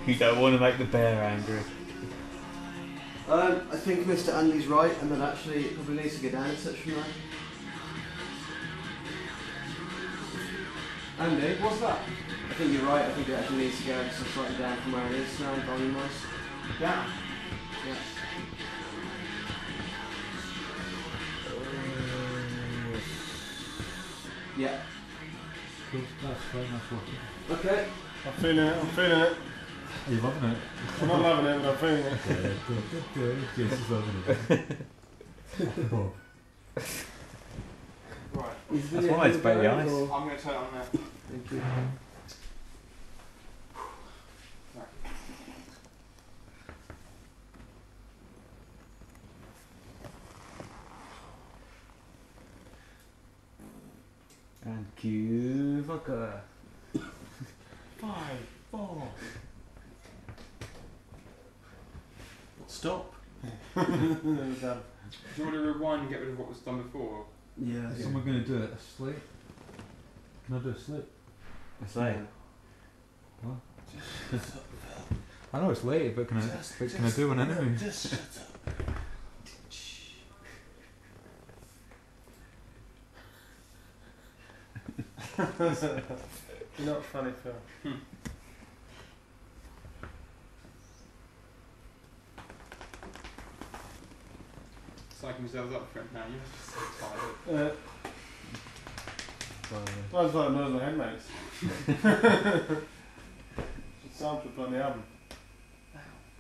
You don't want to make the bear angry. I think Mr. Andy's right, and that actually it probably needs to go down a touch from there. Andy, what's that? I think you're right. I think it actually needs to go slightly down from where it is now, volume-wise. Down? Yeah. Yeah. Cool. That's fine, that's working. Okay. I'm feeling it, I'm feeling it. Are you loving it? I'm not loving it, but I'm feeling it. Good. Yes, he's loving it. Oh. Right. That's why it's very nice. I'm going to turn it on now. Thank you. And cue vodka. 5, 4. Stop. There we go. Do you want to rewind and get rid of what was done before? Yeah. Is someone going to do it? A slate? Can I do a slate? It's like, What? I know it's late, but can I do one anyway? Just shut up. You're not funny, Phil. Psyching yourselves up for it now. You're just so tired. That's like those are headmates. It's time to put on the album.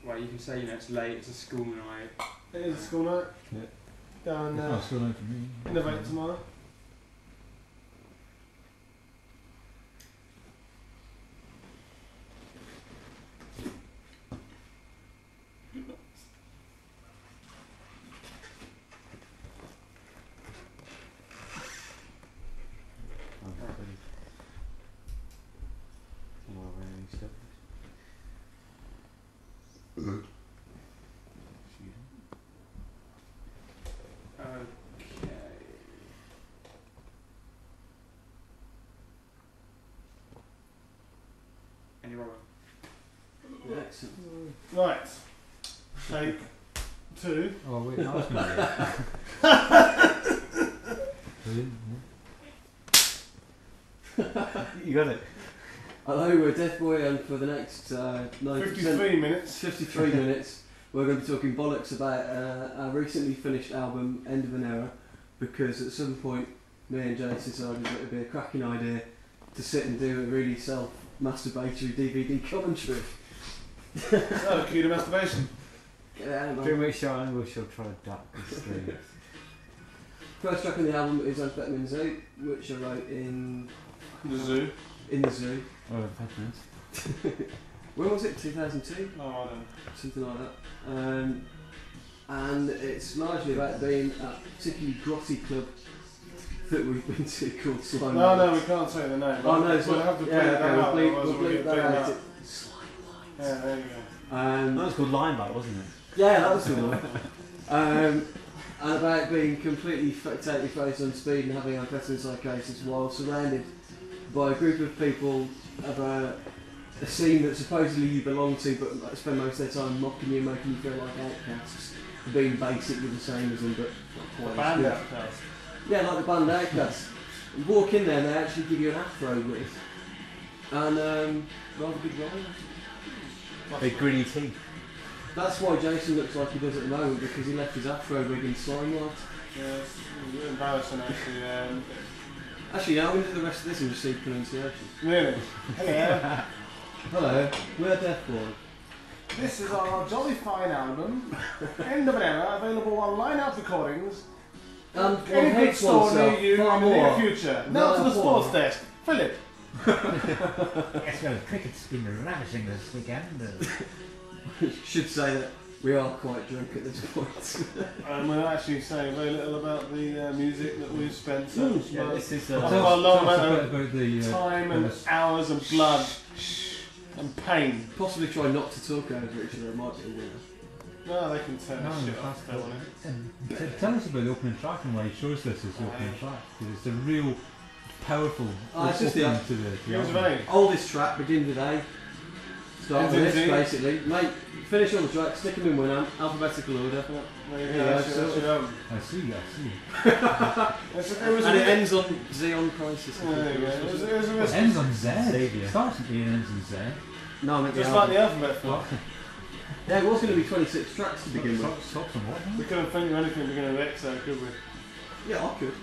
Well, you can say, it's late, it's a school night. It is a school night. Yeah. Down It's not still night for me. Innovate tomorrow. Okay. Any rolling? Excellent. Right. Take 2. Oh wait, no, I was going to do it. you got it. Hello, we're DeathBoy, and for the next 53 minutes. 53 minutes, we're going to be talking bollocks about our recently finished album, End of an Era, because at some point, me and Jay decided that it would be a cracking idea to sit and do a really self-masturbatory DVD commentary. Oh, cue to masturbation. Get out, man. During which time we shall try to duck the stream. First track on the album is Uncool, which I wrote in The zoo. the zoo. Oh, Patrons. When was it? 2002? Oh, I don't know. Something like that. And it's largely about being at a particularly grotty club that we've been to called Slime. No, we can't say the name. Oh no, it's we'll not. have to bleep Yeah, that okay, out. we'll otherwise bleep get that beaten out. up. Yeah, there you go. That was called Limelight, wasn't it? Yeah, that was the one. And about being completely totally focused on speed and having amphetamine psychosis while surrounded by a group of people of a scene that supposedly you belong to, but spend most of their time mocking you, making you feel like outcasts, for being basically the same as them, but not quite as Band good. outcast. Yeah, like the band Outcasts. You walk in there and they actually give you an afro wig. And rather good rhyme. Big gritty teeth. That's why Jason looks like he does at the moment, because he left his afro wig in Slimelight. Yeah, it's embarrassing actually. Actually, now I'm going to do the rest of this and just see pronunciation. Really? Hello. Hello, we're DeathBoy. This is our jolly fine album, End of an Era, available on Line Out Recordings. And one Any good hates store oneself near you far in the near more. future. No, Now to the more. sports desk. Philip. Yes, well, cricket's been ravishing this weekend. Should say that we are quite drunk at this point. And we'll actually say very little about the music that we've spent so much Yeah, this is a Tell long us a amount bit of about the time and hours and blood and pain. Possibly try not to talk over each other, it might be a winner. No, they can turn No, this shit no, off if they want it. Tell us about the opening track and why he chose this as the opening track. 'Cause it's a real powerful It's just the opening to the Give us a album. vein. oldest track, begins with A. Start the list, basically. Mate, finish all the tracks, stick them in Winamp, alphabetical order. There you There go, you that's go, your own. I see. And it ends on Xeon Crisis. There you go. It was a It risk. ends on Z. Xavier. It starts at E and ends on Z. No, I meant the Just like album. the alphabet film. Yeah, it was going to be 26 tracks to begin with. Stops on what? We couldn't think of anything beginning with X, though, could we? Yeah, I could.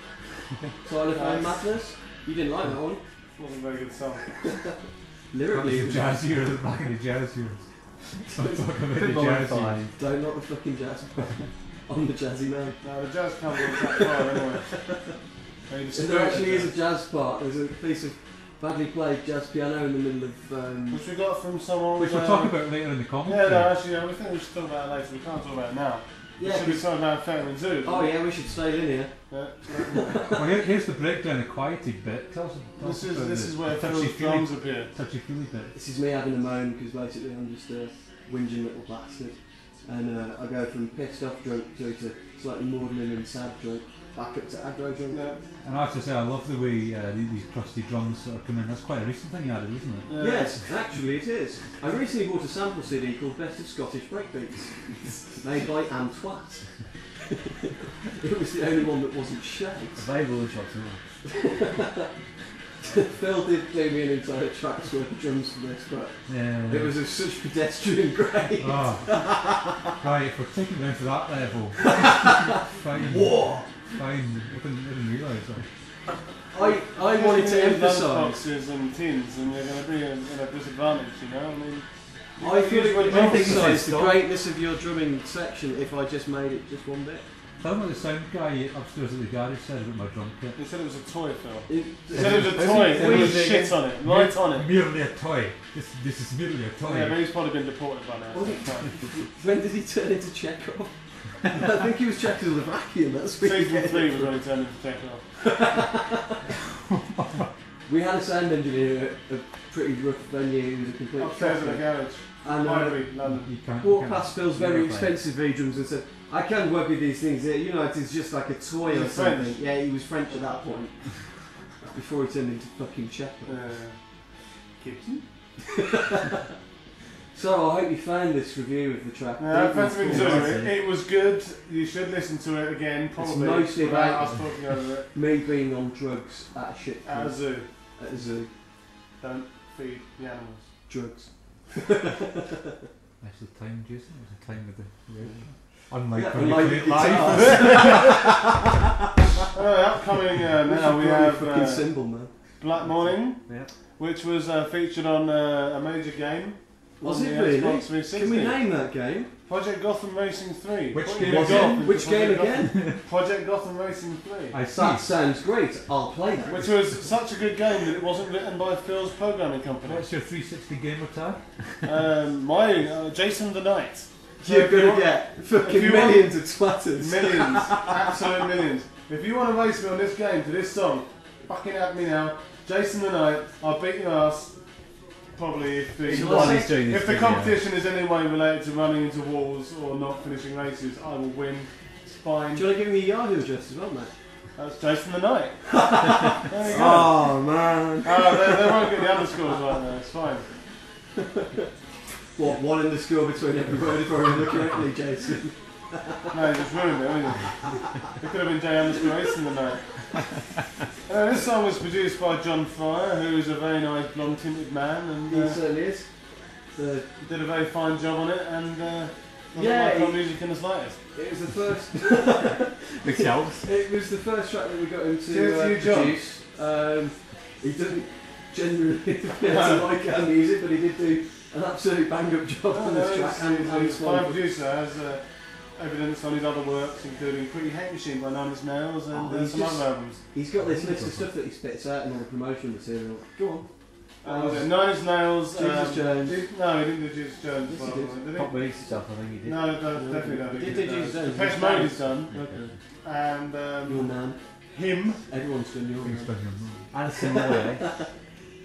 Xylophone Madness. You didn't like that one. Wasn't a very good song. Lyrically, it was Jazz Heroes, the back of the Jazz Heroes. Stop talking about the Jazz Heroes. Don't knock the fucking jazz on the jazzy man. No, the jazz comes on track 5 anyway. If there actually is a jazz part, there's a piece of badly played jazz piano in the middle of. Which we got from someone. Which we'll talk about later in the comments. Yeah, no, actually, we think we should talk about it later. We can't talk about it now. Yeah, We should be talking about Fair and Zoo. oh yeah, we should stay in here. Yeah. Well, here's the breakdown, the quieted bit. Tell us about This is where touchy Phil's drums appear. touchy-feely bit. This is me having a moan because basically I'm just a whinging little bastard, and I go from pissed off drunk through to slightly maudlin and sad drunk, back up to aggro drunk. Yeah. And I have to say, I love the way these crusty drums sort of come in. That's quite a recent thing you added, isn't it? Yeah. Yes, actually it is. I recently bought a sample CD called Best of Scottish Breakbeats, made by Antwat. It was the only one that wasn't shite. Available in shops now. Phil did do me an entire track's worth of drums for this, but Yeah. it was of such pedestrian grade. Oh. Right, if we're taking it down to that level. Fine. Whoa! Fine. I didn't realise that. I wanted to emphasise. Boxes and tins, and you're going to be in a disadvantage, you know? I mean, I feel it would I think emphasise the it's greatness of your drumming section if I just made it just one bit. Tell me what the sound guy upstairs at the garage said about my drum kit. he said it was a toy, Phil. It, He said it was a toy, there was shit on it, right on it. Merely a toy. This is merely a toy. Yeah, but he's probably been deported by now. Was it- when did he turn into Chekhov? I think he was Czechoslovakian, that's what he Season 3 was when he turned into Chekhov. We had a sound engineer at a pretty rough venue who was a complete Upstairs in a shocker. garage. And Ivory, London. You can't. walked past Phil's very Never played. expensive V-drums and said, I can work with these things here, you know, it is just like a toy He or was something. French. Yeah, he was French at that point. Before he turned into fucking Chekhov. Kitchen? So I hope you found this review of the track. Yeah, Deeply that's been cool. good. It was good. You should listen to it again, probably. mostly without about- us talking over it. Me being on drugs at a shit At a club. zoo. At a zoo. Don't feed the animals. Drugs. That's the time, Jason. It was the time of the radio. Unlike Yeah, when you unlike play it guitars. live. Upcoming now we should have probably fucking symbol, man. Black Morning, Yeah. which was featured on a major game. Was on it the really? Xbox 360. Can we name that game? Project Gotham Racing 3. Which Put game your was golf it? into Which game Project again? Gotham- Project Gotham Racing 3. I see. That sounds great. I'll play that. Which was such a good game that it wasn't written by Phil's programming company. What's your 360 gamer tag? My Jason the Knight. So You're if you gonna want- get if fucking you want- millions of twatters. Millions, absolute millions. If you want to race me on this game to this song, fucking at me now. Jason the Knight, I'll beat your ass. Probably if While he's doing this if the video. competition is any way related to running into walls or not finishing races, I will win. It's fine. Do you want to give me your Yahoo address as well, mate? That's Jason the Knight. There you go. Oh man. They won't get the underscores right now, it's fine. What, one in the score between every word if I remember correctly, Jason? No, you just ruined it, haven't you? It could have been J Racing the Knight. This song was produced by John Fryer, who is a very nice blonde tinted man, and He certainly is. The, did a very fine job on it, and doesn't Yeah, like our he- music in the slightest. it was the first. Which helps. It was the first track that we got him Cheers to to you, John. produce. He doesn't generally appear to like our music, but he did do an absolute bang-up job on this track. And He's this a fine one. producer, has evidence on his other works, including Pretty Hate Machine by Nine Inch Nails and Oh, he's some just- other albums. He's got this list of stuff that he spits out and all the promotion material. Go on. Was it Nine Inch Nails? Jesus Jones. No, he didn't do Jesus Jones. Yes, he by the did. way, did Pop he? release stuff, I think he did. No, definitely don't. He did do Jesus Jones. Depeche Mode is done. Okay. And Your man. him. Everyone's done your Things man. done your move. And a similar way.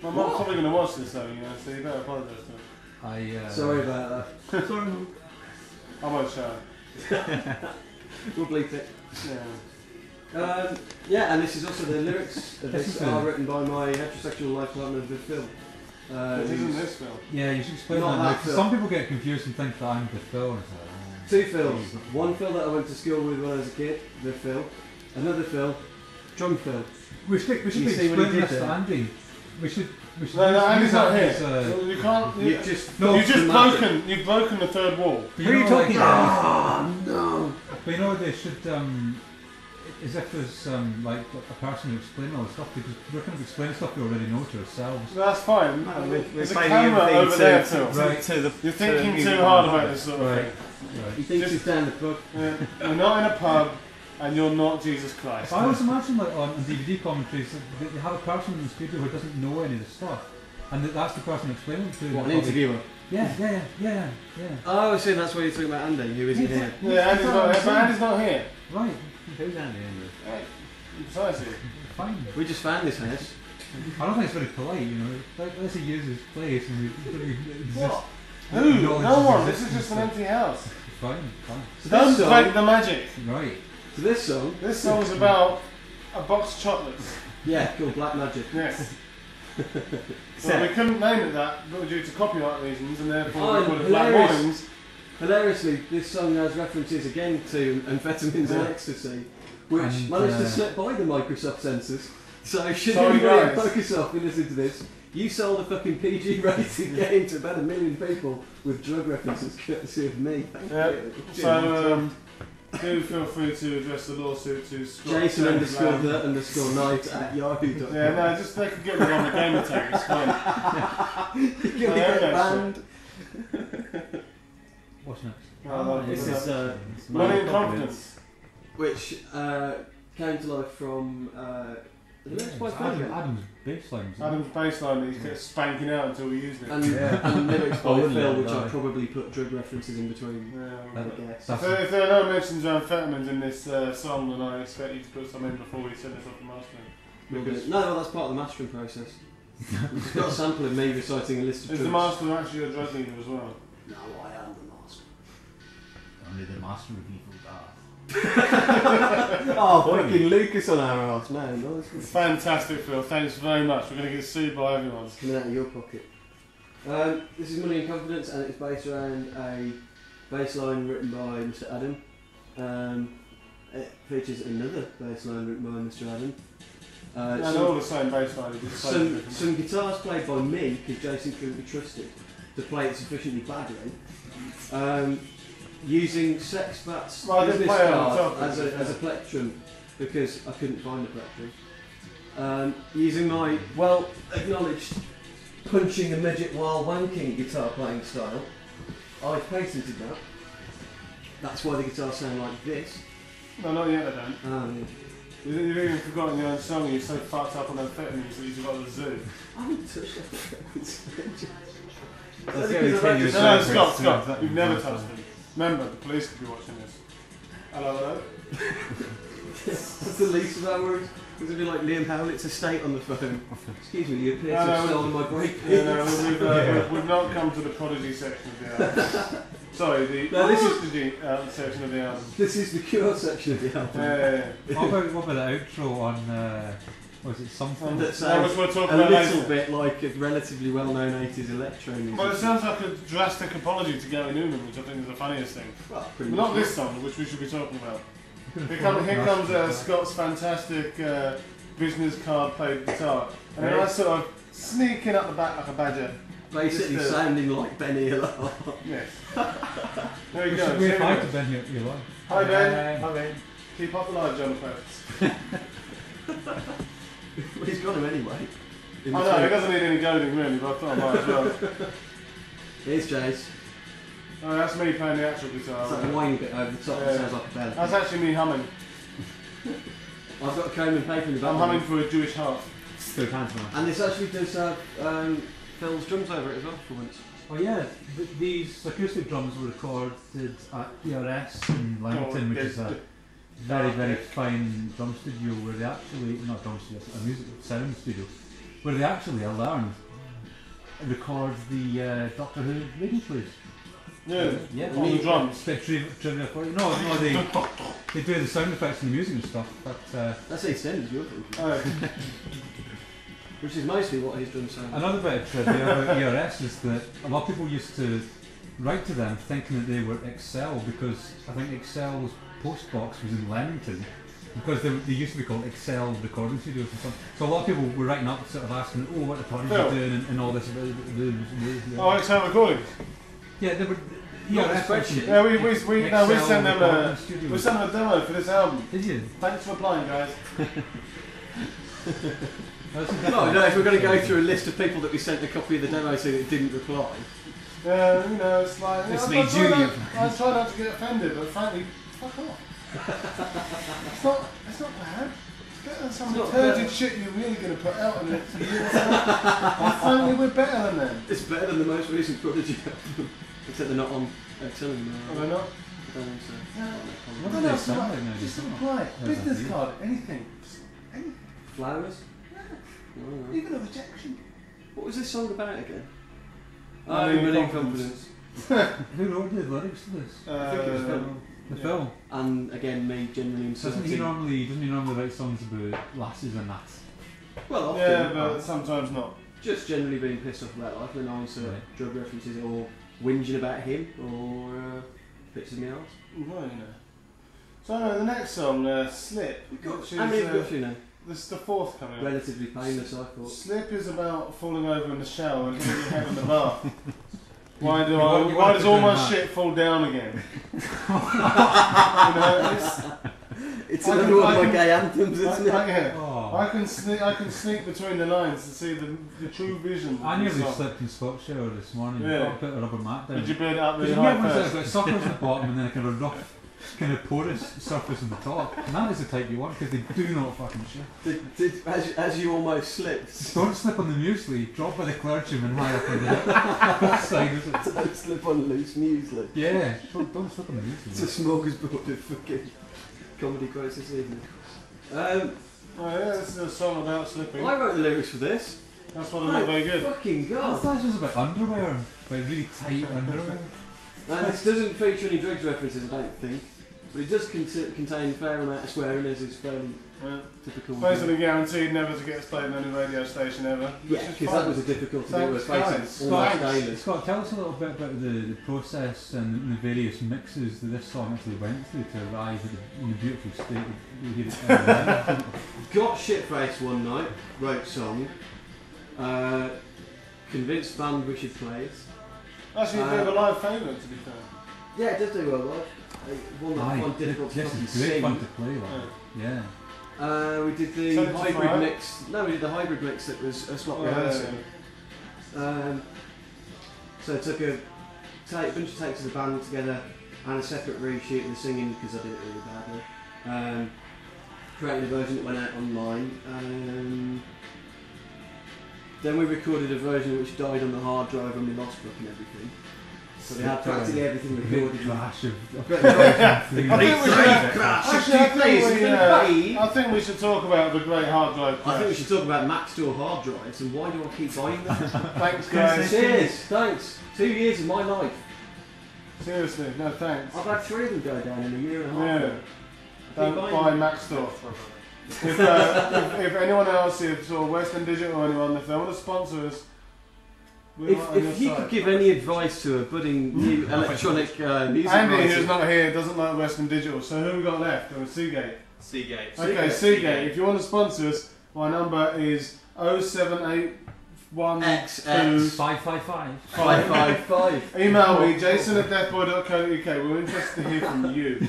My mum's probably going to watch this though, you know, so you better apologise to her. Sorry about that. Sorry. I won't show her. We'll bleep it. Yeah. Yeah, and this is also the lyrics of this are written by my heterosexual life partner, the film. This isn't this film. Yeah, you should explain Not that. that Like, Phil. some people get confused and think that I'm the Phil. And it's like, Two Phils. One Phil that I went to school with when I was a kid, the Phil. Another Phil, Drum Phil. we should You be see what he explaining did this to there? Andy. We should. No, use Andy's not here. Andy's, You can't. You've just No, You've just dramatic. broken. You've broken the third wall. but Who are you know, talking like, Ah, no. But you know they should, as if there's like a person who explains all the stuff, because we're kind of explaining stuff we already know to ourselves. That's fine. We're There's a playing camera everything over there, Phil. Right. to the. You're thinking to too the- hard about this sort of Right. thing. He thinks he's down the pub. Yeah. You're not in a pub, and you're not Jesus Christ. I always imagine like on DVD commentaries that they have a person in the studio who doesn't know any of the stuff, and that's the person explaining it to them. What, an interviewer? Yeah. Oh, I see, that's what you're talking about Andy, who isn't here. Yeah, Andy's not here. But Andy's not here. Right, Who's Andy anyway? Right. Precisely. fine. We just found this house. I don't think it's very polite, you know. Like, let's say use his place and we exist. What? Who? No one. This is just an empty house. Fine. So Don't this song, break the magic. Right. so this song, This song's about a box of chocolates. yeah, called Black Magic. Yes. Well, we couldn't name it that, but due to copyright reasons, and therefore Oh, we called it Black hilarious. Warnings. Hilariously, this song has references again to amphetamines and ecstasy, which And, managed to slip by the Microsoft censors. So should Sorry, anybody at guys. Microsoft be listening to this, you sold a fucking PG-rated game to about 1 million people with drug references courtesy of me. Thank Yeah. you. So, do feel free to address the lawsuit to Scott Jason James Lamb. _the_night at yahoo.com. Yeah, no, just they could get me on the gamer tag, it's fine. You're gonna get banned. What's next? Oh, This that's- is Money and Confidence. Which came to life from the next by Frederick. Adam's baseline. Adam's baseline that he kept spanking out until we used it. And, Yeah. and lyrics by Oh, Phil, no, which no. I probably put drug references in between. Yeah. I guess. That's- If there are no mentions of amphetamines in this song, then I expect you to put some in before we send this off to mastering. Because No, that's part of the mastering process. We've just got a sample of me reciting a list of is the drugs. master actually a drug dealer as well? No, I am the master. Only the master of evil doth. Oh, fucking Lucas on our arse, man. Nice. Fantastic, Phil. Thanks very much. We're going to get sued by everyone. It's coming out of your pocket. This is Money and Confidence, and it's based around a bass line written by Mr. Adam. It features another bass line written by Mr. Adam. And they're all the same bass line. it's just slightly different. Some guitars played by me because Jason couldn't be trusted to play it sufficiently badly. Using Sex Bat's Well, I didn't business play it on card top, as yeah. a plectrum because I couldn't find a plectrum. Using my well acknowledged punching a midget while wanking guitar playing style, I patented that. That's why the guitars sound like this. No, not yet, I don't. Yeah. You've even forgotten your own song and you're so fucked up on amphetamines that you've got the zoo. I haven't touched that. Let's go with 10 years No, later. Scott, you've never touched them. Remember, the police could be watching this. Hello. That's the least of our worries. It's going to be like Liam Howlett's estate on the phone. Excuse me, you appear to No, have no, stolen my break. Yeah, no, we've not come to the prodigy section of the album. Sorry, the No, this is- prodigy section of the album. This is the Cure section of the album. Yeah. What about the outro on, was it something? That That sounds was what we're a talking about little later. bit like a relatively well-known 80s electro music. Well, it sounds like a drastic apology to Gary Newman, which I think is the funniest thing. Well, pretty But not much. this song, which we should be talking about. Here comes Scott's fantastic business card played guitar. And then I sort of sneak in at the back like a badger. Basically Just, sounding like Benny Hill. Yes. There you We go. should Here we hi go. to Ben here, you like. Hi Ben. Hi, Ben. Keep up the light, Jonathan. Well, he's got him anyway. In I the know, he tape. doesn't need any goading really, but I thought I might as well. Here's Jace. Oh, that's me playing the actual guitar. It's that whiny bit over the top Yeah. that sounds like a bell. That's actually me humming. I've got a comb and paper in the back. I'm humming for a Jewish heart. Good hands, man. And this actually does have Phil's drums over it as well for once. Oh yeah, these acoustic drums were recorded at ERS in Langton, which is a very fine drum studio where they actually, not drum studio, a music sound studio, where they actually learned and record the Doctor Who radio plays. Yeah. Yeah, On the drums. Bit trivia for you. No, they do the sound effects and the music and stuff. But That's EastEnders, you're thinking. Oh, Which is mostly what he's done so. Another bit of trivia about ERS is that a lot of people used to write to them thinking that they were Excel, because I think Excel's postbox was in Leamington, because they used to be called Excel recording studios and stuff. So a lot of people were writing up sort of asking, oh, what the parties are doing and all this. Oh, Excel recordings? Yeah, they were... Not ERS a spreadsheet. Yeah, we sent them recording we sent them a demo for this album. Did you? Thanks for applying, guys. No, if we're going to go through a list of people that we sent a copy of the demo to that didn't reply. Yeah, you know, it's like... It's I me, Julia. I try not to get offended, but frankly, fuck off. It's not bad. It's better than some turgid shit you're really going to put out in the next year or so. And frankly, we're better than them. It's better than the most recent Prodigy album. Except they're not on Excel anymore. Are they not? I don't think so. What No, do they no, sound like, like now? just Just apply. Business card, anything. Flowers? Oh, Even a rejection. what was this song about again? Money Money and Confidence. Who wrote the lyrics to this? I think it was Phil. The yeah. film? And again, me genuinely Doesn't he normally write songs about lasses and that? Well, often. Yeah, but sometimes not. Just generally being pissed off about life when I insert Right. drug references or whinging about him or bits of me arse. Well, you know. So the next song, Slip, which How many have we got is through now? this is the fourth coming up. Relatively painless, I thought. Slip is about falling over in the shower and hitting your head in the bath. Why You want why does to all do my that. shit fall down again? You know, It's I another can- one I of my can- gay anthems, isn't it? yeah. Oh. I can sneak between the lines to see the true vision. I of the nearly song. slipped in Scotch shower this morning. Yeah. I put a rubber mat down. Did you build it up Because really you know high everyone's first? got suckers at the bottom and then a kind of rough, kind of porous surface on the top. And that is the type you want, because they do not fucking shit. As you almost slipped. Don't slip on the muesli, drop by the clergyman high up on the side, is it? Don't slip on loose muesli. Yeah, don't slip on the It's a muesli. smorgasbord of fucking comedy quotes this evening. Oh yeah, this is a song about slipping. I wrote the lyrics for this. That's why they're not very good. Fucking I god. thought it was about underwear, about really tight underwear. And this doesn't feature any drugs references, I don't think. But it does contain a fair amount of swearing, as is fairly Yeah. typical. Basically guaranteed never to get played on any radio station ever. Yeah, because that was a difficult to do with Thanks, facing guys. almost Thanks. daily. Scott, tell us a little bit about the process and the various mixes that this song actually went through to arrive in the beautiful state that we hear it. Got shit-faced one night, wrote song, convinced band we should play it. Actually, a bit of a live favourite, to be fair. Yeah, it does do well, right? One that I find difficult to Yes, fucking it's great sing. fun to play like. Yeah. We did the 75. hybrid mix. No, we did the hybrid mix that was a slot rehearsal. So I took a bunch of takes of the band together and a separate reshoot of the singing because I did it really badly. Created a version that went out online. Then we recorded a version which died on the hard drive when we lost book and everything. So we had practically everything recorded. Flash of I think we should talk about the great hard drive crash. I think we should talk about Mac Store hard drives and why do I keep buying them? Thanks, guys. Cheers, thanks. 2 years of my life. Seriously, no thanks. I've had 3 of them go down in a year and a half. Yeah. Don't buying buy them. Mac stuff. If anyone else, if or Western Digital or anyone, if they want to sponsor us, we're right on your If you side. could give any advice to a budding new electronic music Andy, writer, who's not here, doesn't like Western Digital, so who we got left? Or Seagate? Seagate. Okay, Seagate. If you want to sponsor us, my number is 0781 XX 555. 555. Email me, jason@deathboy.co.uk. We're interested to hear from you.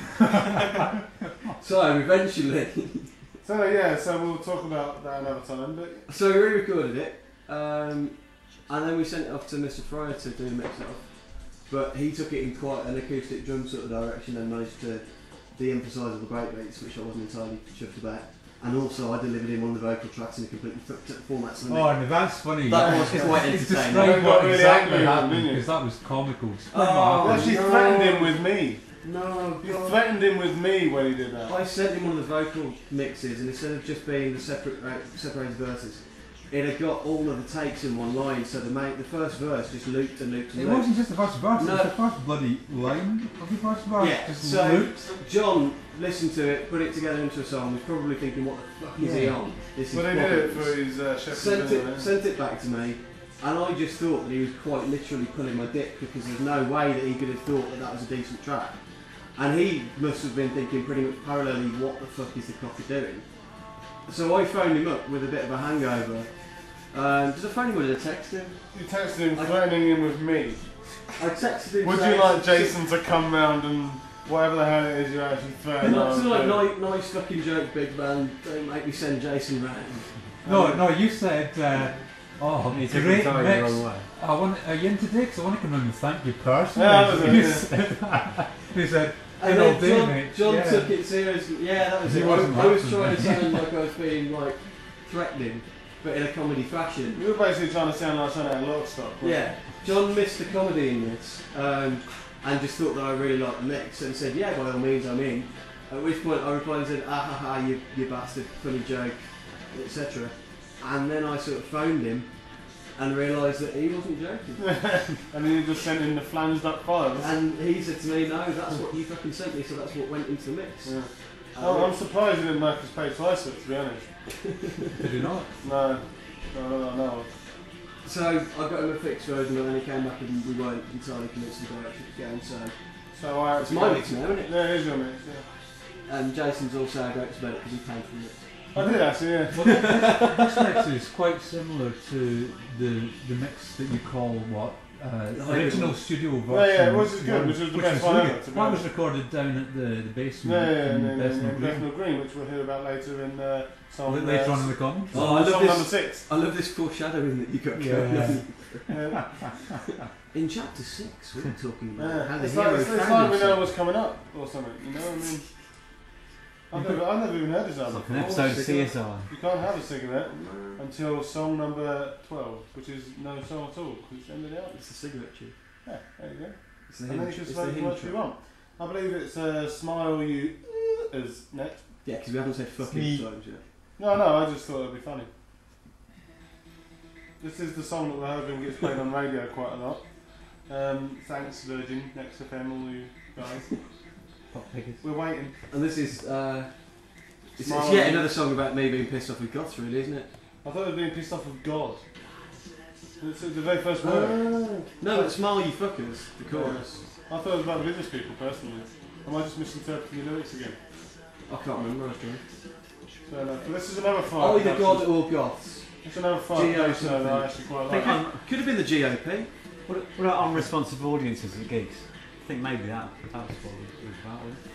So eventually, So yeah, so we'll talk about that another time. But so we re-recorded it, and then we sent it off to Mr. Fryer to do the mix off. But he took it in quite an acoustic drum sort of direction and managed to de-emphasise all the breakbeats, which I wasn't entirely chuffed about. And also, I delivered him one of the vocal tracks in a completely fucked up format. So Oh, no, that's funny. That was quite It's entertaining. describe You what got really exactly angry, happened, didn't you? because that was comical. Oh, well, Happened. she no. threatened him with me. No, You God. threatened him with me when he did that. I sent him one of the vocal mixes, and instead of just being the separated verses, it had got all of the takes in one line, so the first verse just looped and looped and It looped. wasn't just the first verse, No. it was the first bloody line of the first verse. Yeah, Just so looped. John listened to it, put it together into a song, was probably thinking, what the fuck is he Yeah. on? This is But they did it bonkers. for his Sheffield. Sent it back to me, and I just thought that he was quite literally pulling my dick because there's no way that he could have thought that that was a decent track. And he must have been thinking pretty much parallelly, what the fuck is the cocker doing? So I phoned him up with a bit of a hangover. Did I phone him or did I text him? You texted him threatening him with me. I texted him. Would saying- you like Jason to come round and whatever the hell it is you actually threaten? Nice fucking joke, big man. Don't make me send Jason round. No, you said, oh, You took great it the mix. wrong way. Are you in today? Because I want to come in and thank you personally. Yeah, that was it, He yeah. said- he said, And good old then day, John, mate. John Yeah. took it seriously. Yeah, that was He it. wasn't I was laughing. trying to sound like I was being like threatening, but in a comedy fashion. You were basically trying to sound like something out of Lockstock. Yeah, John missed the comedy in this, and just thought that I really liked the mix, and said, "Yeah, by all means, I'm in." At which point I replied and said, "Ah ha ha, you bastard, funny joke, etc." And then I sort of phoned him and realised that he wasn't joking. And then you just sent in the flanged up files. And he said to me, "No, that's what you fucking sent me, so that's what went into the mix." Yeah. Oh, I'm surprised you didn't make us pay twice for it, to be honest. Did you not? No. So I got him a fixed version, and then he came back and we weren't entirely convinced of the direction it was going. So I It's my mix now, isn't it? Yeah, it is your mix, yeah. And Jason's also a great about it because he paid for it. I did actually, yeah. Well, this mix is quite similar to the mix that you call what? Original studio version. Yeah, which is good, which was the best one ever, to be That was honest. recorded down at the basement Yeah, in in Bethnal Green. Bethnal Green, which we'll hear about later in song Later on in the comments. Oh, I love song this. number 6. I love this foreshadowing that you got Yeah. going on. Yeah. In chapter 6, we're talking about how the It's hero like found we know himself. what's coming up or something, you know what I mean? I've never even heard this album Like an before. episode of CSI. You can't have a cigarette until song number 12, which is no song at all, because it's the end of the album. It's a cigarette tune. Yeah, there you go. It's the And then you hinge. can It's smoke the as hinge much as you track. want. I believe it's Smile You as next. Yeah, because we haven't said fucking Sneak. times yet. No, I just thought it'd be funny. This is the song that we're hoping gets played on radio quite a lot. Thanks Virgin, Next FM, all you guys. Pop pickers. We're waiting. And this is it's Smile. yet another song about me being pissed off with goths, really, isn't it? I thought it was being pissed off with God. It's the very first word. No, but Smile You Fuckers, the chorus. I thought it was about the business people personally. Am I just misinterpreting the lyrics again? I can't remember, actually. So, no, but this is another fight. Oh, either God or goths. It's another fight. Geo that I something. actually quite I think like. Could have been the GOP. What about unresponsive audiences at gigs? I think maybe that's what it was about. wasn't it?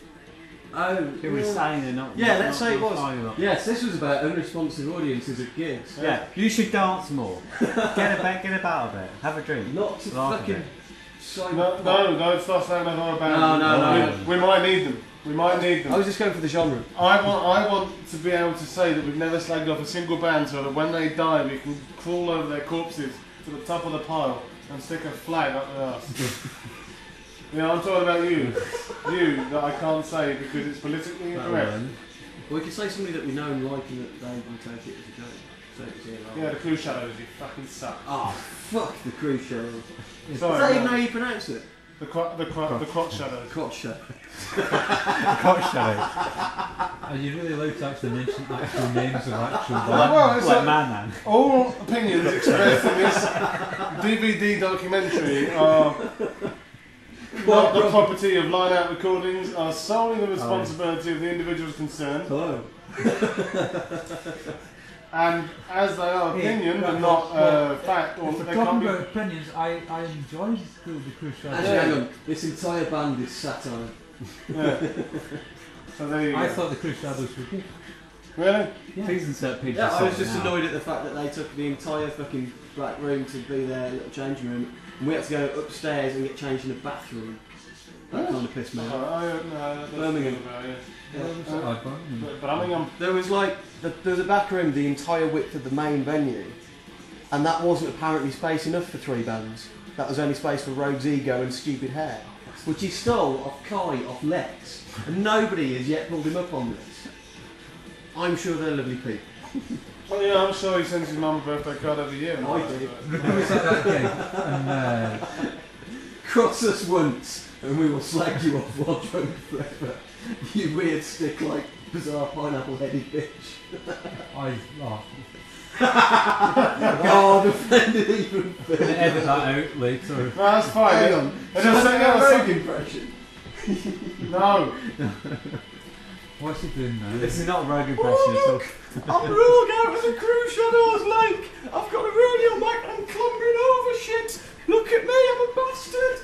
Oh, People were saying they're not. yeah, let's say it not was. flying up. Yes, this was about unresponsive audiences at gigs. Yeah, you should dance more. Get about a bit. Have a drink. Not to Laugh a fucking bit. No, don't start saying that other band. No. We might need them. We might need them. I was just going for the genre. I want to be able to say that we've never slagged off a single band so that when they die we can crawl over their corpses to the top of the pile and stick a flag up their ass. You know, I'm talking about you. You that I can't say because it's politically incorrect. Well, we could say somebody that we know and like and that they will take it as a joke. So it's here, Yeah, the Clue Shadows, you fucking suck. Oh, fuck the cruise show. Is Sorry, that even no. how you pronounce it? The crotch shadows. Crotch show. Cock shadow. Are you really allowed to actually mention actual names of actual bands? Well, it's Like like Man. all opinions expressed in this DVD documentary are not the property of Line Out Recordings, are solely the responsibility of the individuals concerned. Hello. And as they are opinion and not fact, or If we're they can't talking be. about opinions, I enjoyed the Cruise Shadows. Actually, hang on. This entire band is satire. Yeah. So there you I go. thought the Cruise Shadows were good. Really? Yeah. Please insert PG Yeah, I was something just now. annoyed at the fact that they took the entire fucking black room to be their little changing room, and we had to go upstairs and get changed in a bathroom. That kind of pissed me off. No, Birmingham. Birmingham. There was like, there was a back room the entire width of the main venue, and that wasn't apparently space enough for 3 bands. That was only space for Rogue's Ego and Stupid Hair, which he stole off Kai, off Lex, and nobody has yet pulled him up on this. I'm sure they're lovely people. Well, yeah, I'm sure he sends his mum a birthday card every year. I did. Remember we said that gig and Cross us once and we will slag you off while drunk forever. You weird stick like bizarre pineapple headed bitch. I laughed. Oh, the friend is even I'm gonna edit that out later. No, that's fine. Hang on. It Shall I does do say a that rogue impression? No. What's he doing now? This is not a rogue impression at all. I'm rogue out with a cruise shadows lake. I've got a radio mic and I'm clumbering over shit. Look at me, I'm a bastard.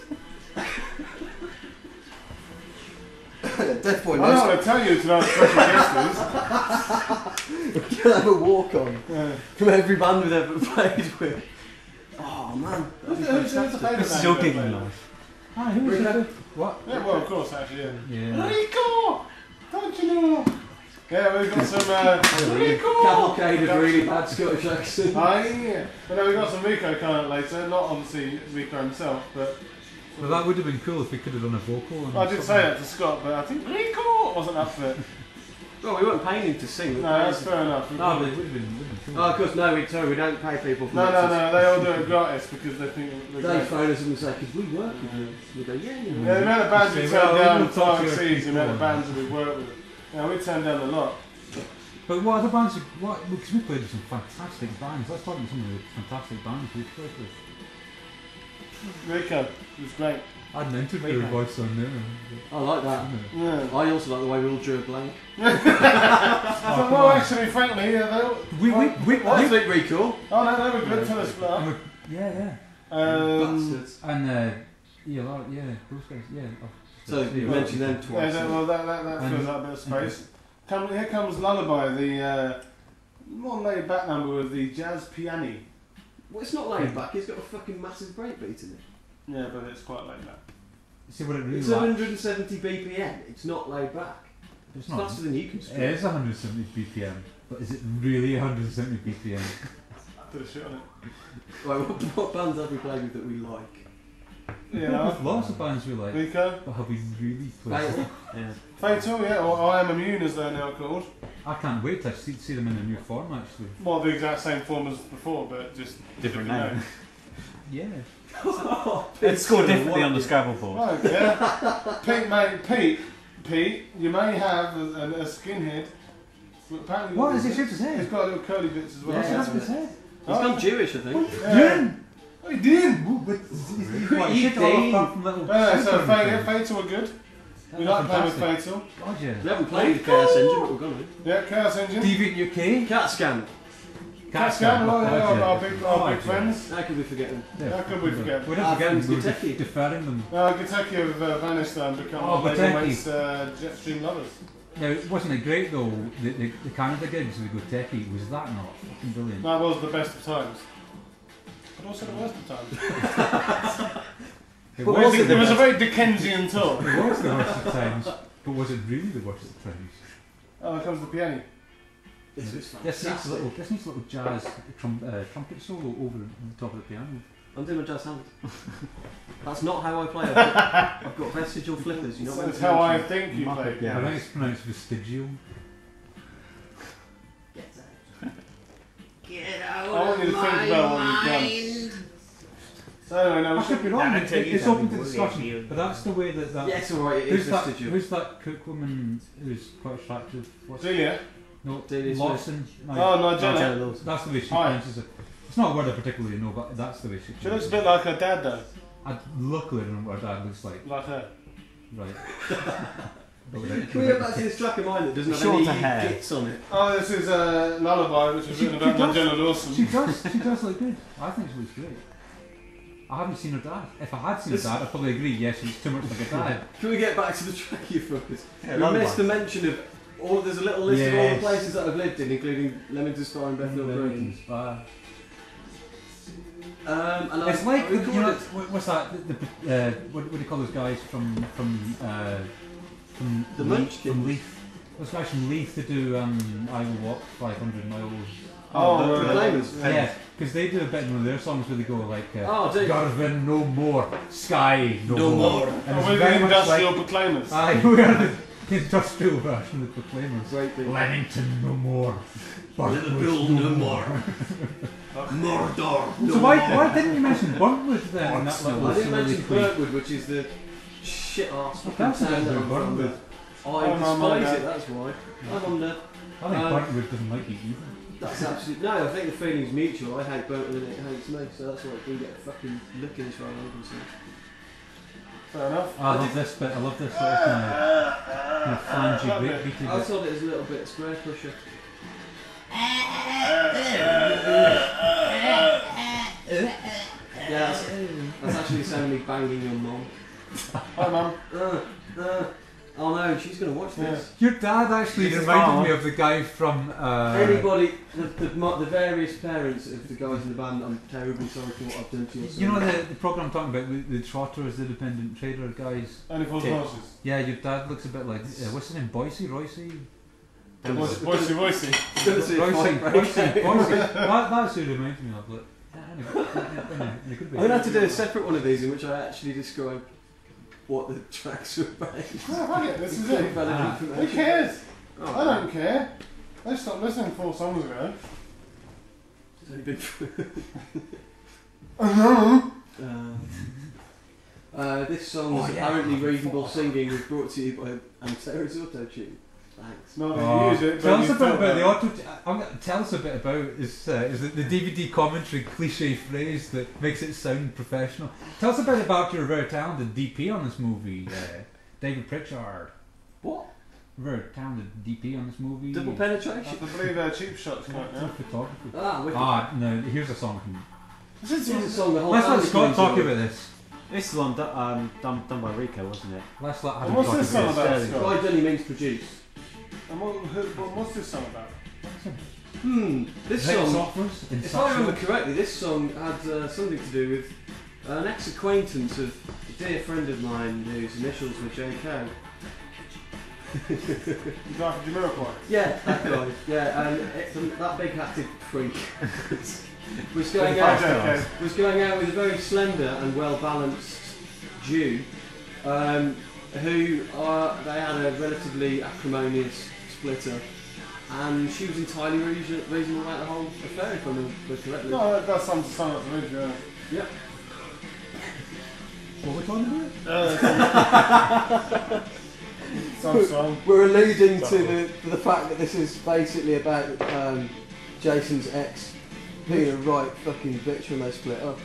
DeathBoy I don't want to tell you tonight's special guest We're gonna have a walk on is. Yeah. from every band we've ever played with. Oh man, that'd be Who's the fantastic. favourite This is band your you've gigging ever life. Ah, who was Rico? it? What? played? Yeah, well, of course, actually, yeah. Yeah. Rico! Don't you know? Yeah, we've got some Rico! Cavalcade of really bad Scottish accent. Aye. But no, we've got some Rico coming up later. Not obviously Rico himself, but Well, that would have been cool if we could have done a vocal. And I did say that to Scott, but I think Rico wasn't up for it. Well, we weren't paying him to sing. No, that's fair enough. No, but it would have been cool. Oh, of course, no, we don't pay people for No, mixes. they all do it gratis because they think we're They great. phone us and say, because we work with you. We go, yeah. Yeah, the amount of bands we Say, turned well, down we'll talk far to your exceeds the amount of people. bands that we work with. Yeah, we turned down a lot. But what other bands? Because we played with some fantastic bands. Let's talk about some of the fantastic bands we've played with. Rico, it was great. I had an interview voice on there. I like that. Yeah. I also like the way we all drew a blank. Well, actually, frankly, yeah, they all... We I think really cool. Oh, no, they were good till they split up. yeah. Bastards. And yeah, those guys, yeah. So you mentioned them Yeah, twice. well, that fills out a bit of space. Here comes Lullaby, the more laid back number with the jazz piano. Well, it's not laid back. It's got a fucking massive breakbeat in it. Yeah, but it's quite laid back. See what it really It's lacks? 170 BPM. It's not laid back. It's It's not. faster than you can It strum. is 170 BPM, but is it really 170 BPM? Put a shit on it. Right, what bands have we played with that we like? Yeah. With lots of bands we like, Rico. but have we really played? Fatal. Yeah. Fatal, yeah, or I Am Immune as they're now called. I can't wait to see them in a new form actually. Well, the exact same form as before, but just Different name. Yeah. It's scored differently on the Scrabble board. Oh, yeah. Pete, you may have a skinhead. But apparently What is it? Shaped his He's head? got little curly bits as well. Yeah, What's it his head? He's gone Jewish, I think. Yeah. Oh, he did! What, You shaped all did. apart from little Yeah, so circle things? Fatal were good. We That's like playing with fantastic. Fatal. God, yeah. We haven't played with Chaos Engine, but we're going to. Yeah, Chaos Engine. Deviant UK? Cat Scan. Cat Scan, God, yeah. our big God, friends. How could we forget them? Yeah. How could we forget? We didn't Our forget them, friends we were Giteki. deferring them. Kentucky have vanished and become Oh, label Giteki. mates, Jetstream lovers. Now, wasn't it great though, the Canada gigs with Go Techie, was that not fucking brilliant? That was the best of times. But also the worst of times. It But was, was It was a very Dickensian tour. it was the worst of times, but was it really the worst of times? Oh, there comes the piano. It's This needs a fantastic. little jazz trumpet solo over the top of the piano. I'm doing my jazz hand. That's not how I play. I've got vestigial flippers. You know That's how I think you play I piano. think it's pronounced vestigial. Get I out want you to think about what you've done. So anyway, no, I we could should be wrong, I'll tell you it's open to something, discussion, will you? but that's the way that Yes, alright, it is vestigial. who's that cook woman who's quite attractive? What's Delia. No, Delia Lawson. Oh, Nigella. That's the way she Hi. pronounces it. It's not a word I particularly know, but that's the way she She looks a pronounces bit like her dad though. it. I luckily don't know what her dad looks like. Like her. Right. Can we get back to this track of mine that doesn't have Shorter any hair. gits on it? Oh, this is Lullaby, which was She- written about she does. Nigella Lawson. She does look good. I think she looks great. I haven't seen her dad. If I had seen her dad, I'd probably agree, yes, she's too much like a dad. Can we get back to the track, you fuckers? Yeah, We Lullaby. missed the mention of all. There's a little list of all the Yes. places that I've lived in, including Leamington Spa and Bethnal Green. And It's like, I you know, recorded. what's that? What do you call those guys from The Leith- Munchkins? From Leith. Those guys from Leith to do I Will Walk 500 Miles. Oh, the Proclaimers. Yeah, because they do a bit in one of their songs where they go like, Oh, do you? Garvin no more, Sky no, No more. And Oh, it's we're very the much Industrial like, Proclaimers. aye, we are the The industrial version of the Proclaimers. Great big. Leamington no more. Liverpool no more. Mordor. So why didn't you mention Burntwood then? In that little I didn't mention soliloquy? Burntwood, which is the shit ass fucking That's a town bit that of I'm from. Burntwood. I Oh, no, despise no. it, that's why. I'm on the. I think Burntwood doesn't like you either. That's absolutely. No, I think the feeling's mutual. I hate Burntwood and it hates me, so that's why we get a fucking looking as far as I'm concerned. Fair enough. I love this bit. I love this little kind of flangy breakbeaty I bit. thought it was a little bit square pusher. Yeah, that's actually the sound of me banging your mum. Hi, Mum. Oh no, she's going to watch this. Your dad actually His reminded mum. me of the guy from. Anybody, the various parents of the guys in the band, I'm terribly sorry for what I've done to your son. You know the program I'm talking about, the Trotters, the independent trader guys. Only for Yeah. horses. Yeah, your dad looks a bit like what's his name, Boise, Royce. Voicey. Gonna see a fight break out. That's who reminds me of. Like, in a good way. I'm going to have to do a separate one of these in which I actually describe what the tracks were about. Oh, fuck it, this is it. Relevant Who information. cares? Oh, I don't care. They stopped listening 4 songs ago. It's only been this song is apparently reasonable singing was brought to you by Anterra's Auto Tune. Thanks. Not that you use it, Tell but us you a bit felt about the that. auto. Tell us a bit about is the DVD commentary cliche phrase that makes it sound professional. Tell us a bit about your very talented DP on this movie, David Pritchard. What? Very talented DP on this movie. Double I penetration? believe Cheap Shots come out now. Photography. Ah, wicked. No, here's a song from. This is a song the whole Let's let family Scott can talk enjoy. about this. This is the one done by Rico, wasn't it? Let's let And him what's talk this song about about, this. Scott? By Johnny means produce. And what's this song about? This Vex song, operas in if I remember Saxon. correctly, this song had something to do with an ex-acquaintance of a dear friend of mine whose initials were JK. You guy from Jamiroquai? Yeah, that guy. Yeah, and that big-hatted freak was going Hi, out. JK. Was going out with a very slender and well-balanced Jew, who they had a relatively acrimonious splitter, and she was entirely reasonable about the whole affair, if I remember correctly. No, that's some song up the ridge, yeah. Yep. What we're talking about? Some song. We're alluding to the fact that this is basically about Jason's ex being a right fucking bitch when they split up.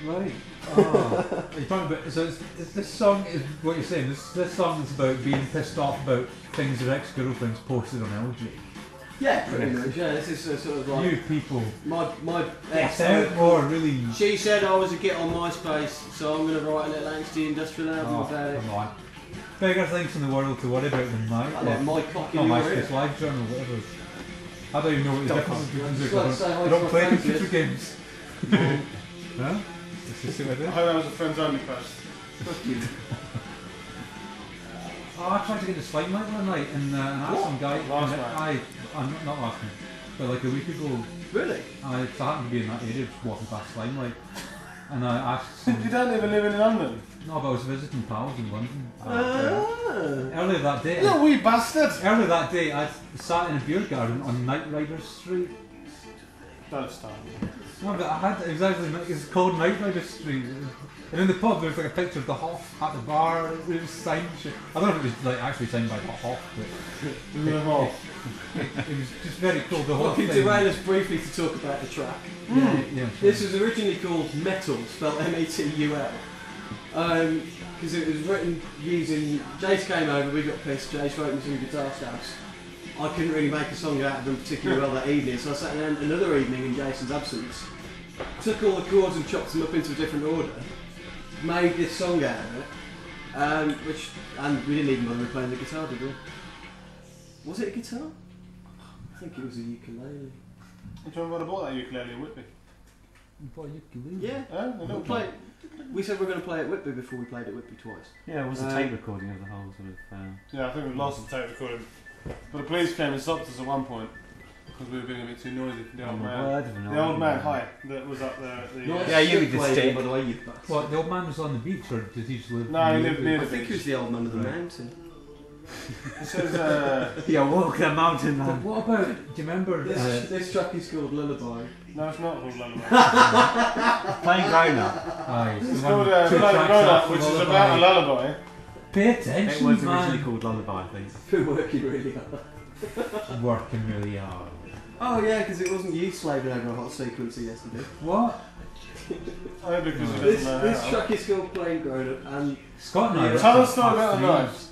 Right. Oh. You're talking about, so this song is what you're saying. This song is about being pissed off about things your ex-girlfriend's posted on LG. Yeah, pretty much. Yeah, this is sort of like You people. my Yes, ex. more really. She said I was a git on MySpace, so I'm going to write a little angsty industrial album Oh, about it. come on. Bigger things in the world to worry about than my. I like my cock in Not your ear. MySpace Live Journal, whatever. I don't even know what the difference is between Just like to say hi I to don't my play friends, computer yes. games. Huh? Let's just see what I I did. hope that was a friends only post. Fuck you. Oh, I tried to get the slime light one night and asked What? some guy. Last and night. I'm not last night, but like a week ago, Really? I happened to be in that area just walking past slime light, and I asked some. You don't even live in London. No, but I was visiting pals in London. Ah. Earlier that day. You wee bastard! Earlier that day, I sat in a beer garden on Knight Rider Street. Don't start. No, but I had exactly. It's called Knight Rider Street, and in the pub there was like a picture of the Hoff at the bar. It was signed. I don't know if it was like actually signed by the Hoff, but The whole. it was just very cool. The whole Fucking thing. derail us briefly to talk about the track. Yeah. This was originally called Metal, spelled M-A-T-U-L. Because it was written using... Jace came over, we got pissed, Jace wrote me some guitar stabs. I couldn't really make a song out of them particularly well that evening, so I sat down another evening in Jason's absence, took all the chords and chopped them up into a different order, made this song out of it, and we didn't even bother playing the guitar, did we? Was it a guitar? I think it was a ukulele. Do you remember when I bought that ukulele in Whitby? What ukulele? Yeah. Huh? The little We, we said we were going to play at Whitby before we played at Whitby twice. Yeah, it was a tape recording of the whole sort of. Yeah, I think we lost the tape recording. But the police came and stopped us at one point because we were being a bit too noisy. The old man. The old man, hi, that was up there. Nice Yeah, you stick with the waving, stick. by the way, you bastard. What, the old man was on the beach, or did he just live? No, he lived near I the think beach. he was the old man of the Right. mountain. It says, Yeah, walk the mountain But man. what about? Do you remember? This track is called Lullaby. no, it's not called Lullaby. Playing grown up. Aye, It's the called one- two Bloody tracks Grown Up, off which of is Lullaby. about a lullaby. Pay It attention, was man. originally called Lullaby, I think. Been working really hard. Working really hard. Oh yeah, because it wasn't you slaving over a hot sequencer yesterday. What? Oh, because No. it This doesn't know how. track is called Playing Grown Up, and Scott and I. Yeah. Tell us a story about the knives.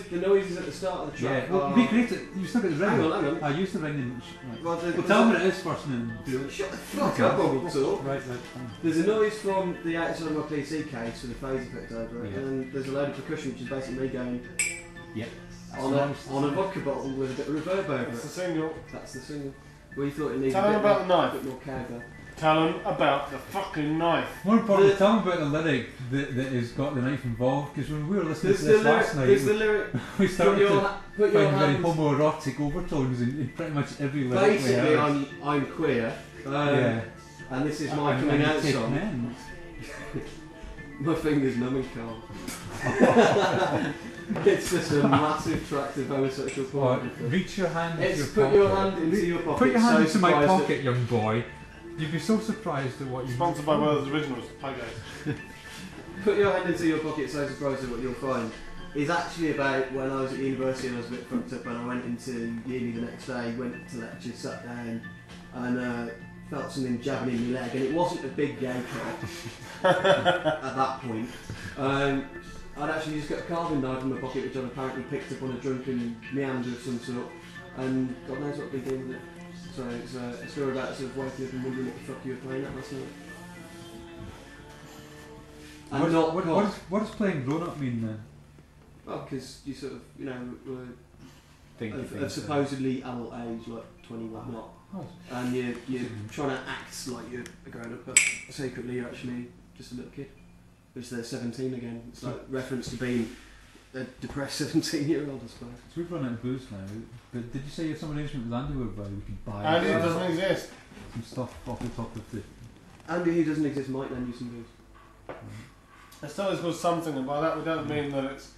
the noises at the start of the Yeah, track. well, are- be great. You still got the ring. Hang on, hang on. I used the ring and. Well, Well, tell me what it is first and then do it. Shut the fuck up, Bobble Talk. Right, fine. There's a noise from the outside of my PC case with a phase effect over it, Yeah. and there's a load of percussion, which is basically me going Yep. on a vodka bottle with a bit of reverb over It's a it. single. That's the single. We thought it needed Tell a them bit, about the more, knife. a bit more cowbell. Tell them about the fucking knife. More importantly, The- tell me about the lyric that has got the knife involved. Because when we were listening There's to the this lyric. last night, There's the lyric. we Put started your, to put your find very hands. homoerotic overtones in pretty much every lyric we Basically, heard. I'm queer. Yeah. And this is my And coming you out take song. men. My fingers numb and cold. It's just a massive tract of homosexual Oh, pornography. reach your hand into It's your put pocket. your hand into your pocket. Put your hand so into my surprised that- pocket, young boy. You'd be so surprised at what you. Sponsored by Werther's Originals. Hi guys. Put your hand into your pocket, so surprised at what you'll find. Is actually about when I was at university and I was a bit fucked up and I went into uni the next day, went to lecture, sat down and felt something jabbing in my leg, and it wasn't a big gay cock at that point. I'd actually just got a carving knife in my pocket which I'd apparently picked up on a drunken meander of some sort, and God knows what I'd be doing with it. So it's a story about sort of waking up and wondering what the fuck you were playing at last night. And not cock. what does playing grown up mean then? Well, because you sort of, you know, were Think of supposedly adult age, like 21, not. Oh. And you're trying to act like you're a grown up, but secretly you're actually just a little kid. Which they're 17 again. It's like reference to being a depressed 17-year-old, I suppose. So we've run out of booze now. But did you say you have some arrangement with Andy whereby we could buy And it doesn't exist. some stuff off the top of the. Andy, who doesn't exist, might lend you some booze. It's still called something, and by that we don't mean that it's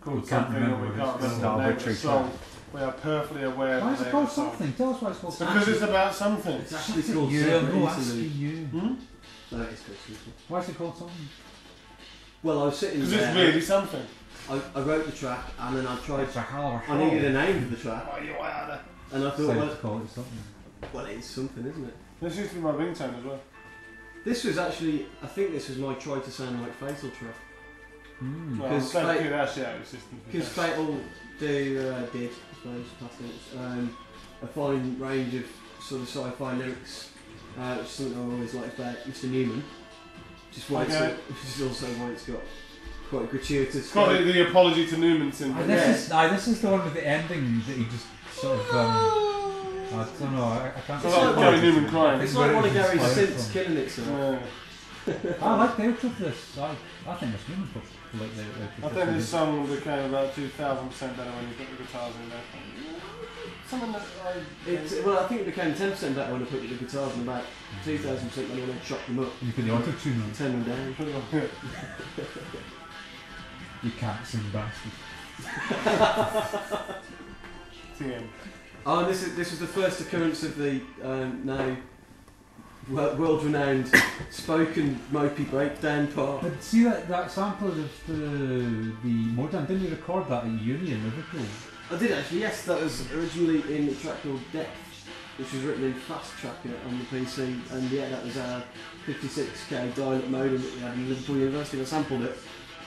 called We can't something or we remember can't what it's remember the name of the arbitrary song. We are perfectly aware Why of is the it name called of the song. something? Tell us why it's called something. Because it's about something. It's actually called you. Separate No, Interlude. asking you. Hmm? No, it's called something. Why is it called something? Well, I was sitting Because there. it's really something. I wrote the track and then I tried. It's a hell of a I needed a name for the track, Oh, you are. and I thought, So well, to call it something. well, it is something, isn't it? This used to be my ringtone as well. This was actually, I think this was my try to sound like Fatal track. Mm. Well, I'm Because glad to Fate- keep that shit out of your system. Because Fatal did, I suppose, past tense, a fine range of sort of sci-fi lyrics, which is something I always liked about Mr. Newman. Which is why Okay. which is also why it's got quite a gratuitous. It's got the apology to Newman syndrome. This is the one with the ending that he just sort of. I don't know. I can't. It's like like Gary Newman crying. It's like one of Gary's Inspired synths from. killing itself. Yeah. I like the outro of this. I think this Newman book like the outro. I think this song became about 2,000% better when you put the guitars in there. Something that Well, I think it became 10% better when I put the guitars and about 2,000% when I chopped them up, You put the auto tune on. turn them down. You can't sing bastard. TM. Oh, and this was the first occurrence of the now world-renowned spoken mopey breakdown part. But see that sample of the Modern, didn't you record that at uni in Liverpool? I did actually, yes. That was originally in a track called Depth, which was written in Fast Tracker on the PC, and yeah, that was our 56k dial-up modem that we had in Liverpool University. And I sampled it,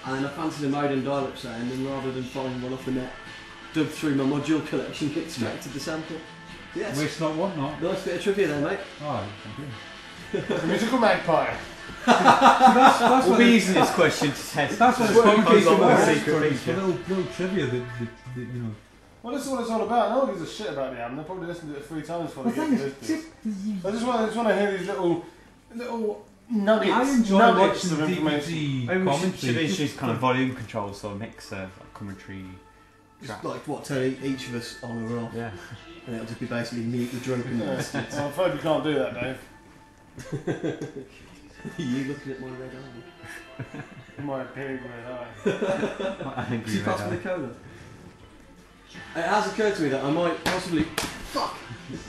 and then I fancied a modem dial-up sound, and rather than finding one off the net, dubbed through my module collection, extracted the sample. Yes. Waste not, want not. Nice bit of trivia there, mate. Oh, thank you. The musical magpie. That's We'll be using this question to test. That's what it's What called. goes on with the It's secret a feature. little trivia that you know. Well, this is what it's all about. No one gives a shit about the album. They probably listened to it 3 times before The they get thing to is, this bit. I just want to hear these little nuggets. I enjoy nuggets watching of information. DVD Maybe we should commentary. introduce kind of volume controls or mixer like commentary. Just like what, turn each of us on or off, Yeah. and it'll just be basically mute the drunken Yeah. bastards. I'm afraid you can't do that, Dave. You looking at my red eye? My pig red eye. Angry Did you red pass me eye. the cola? It has occurred to me that I might possibly.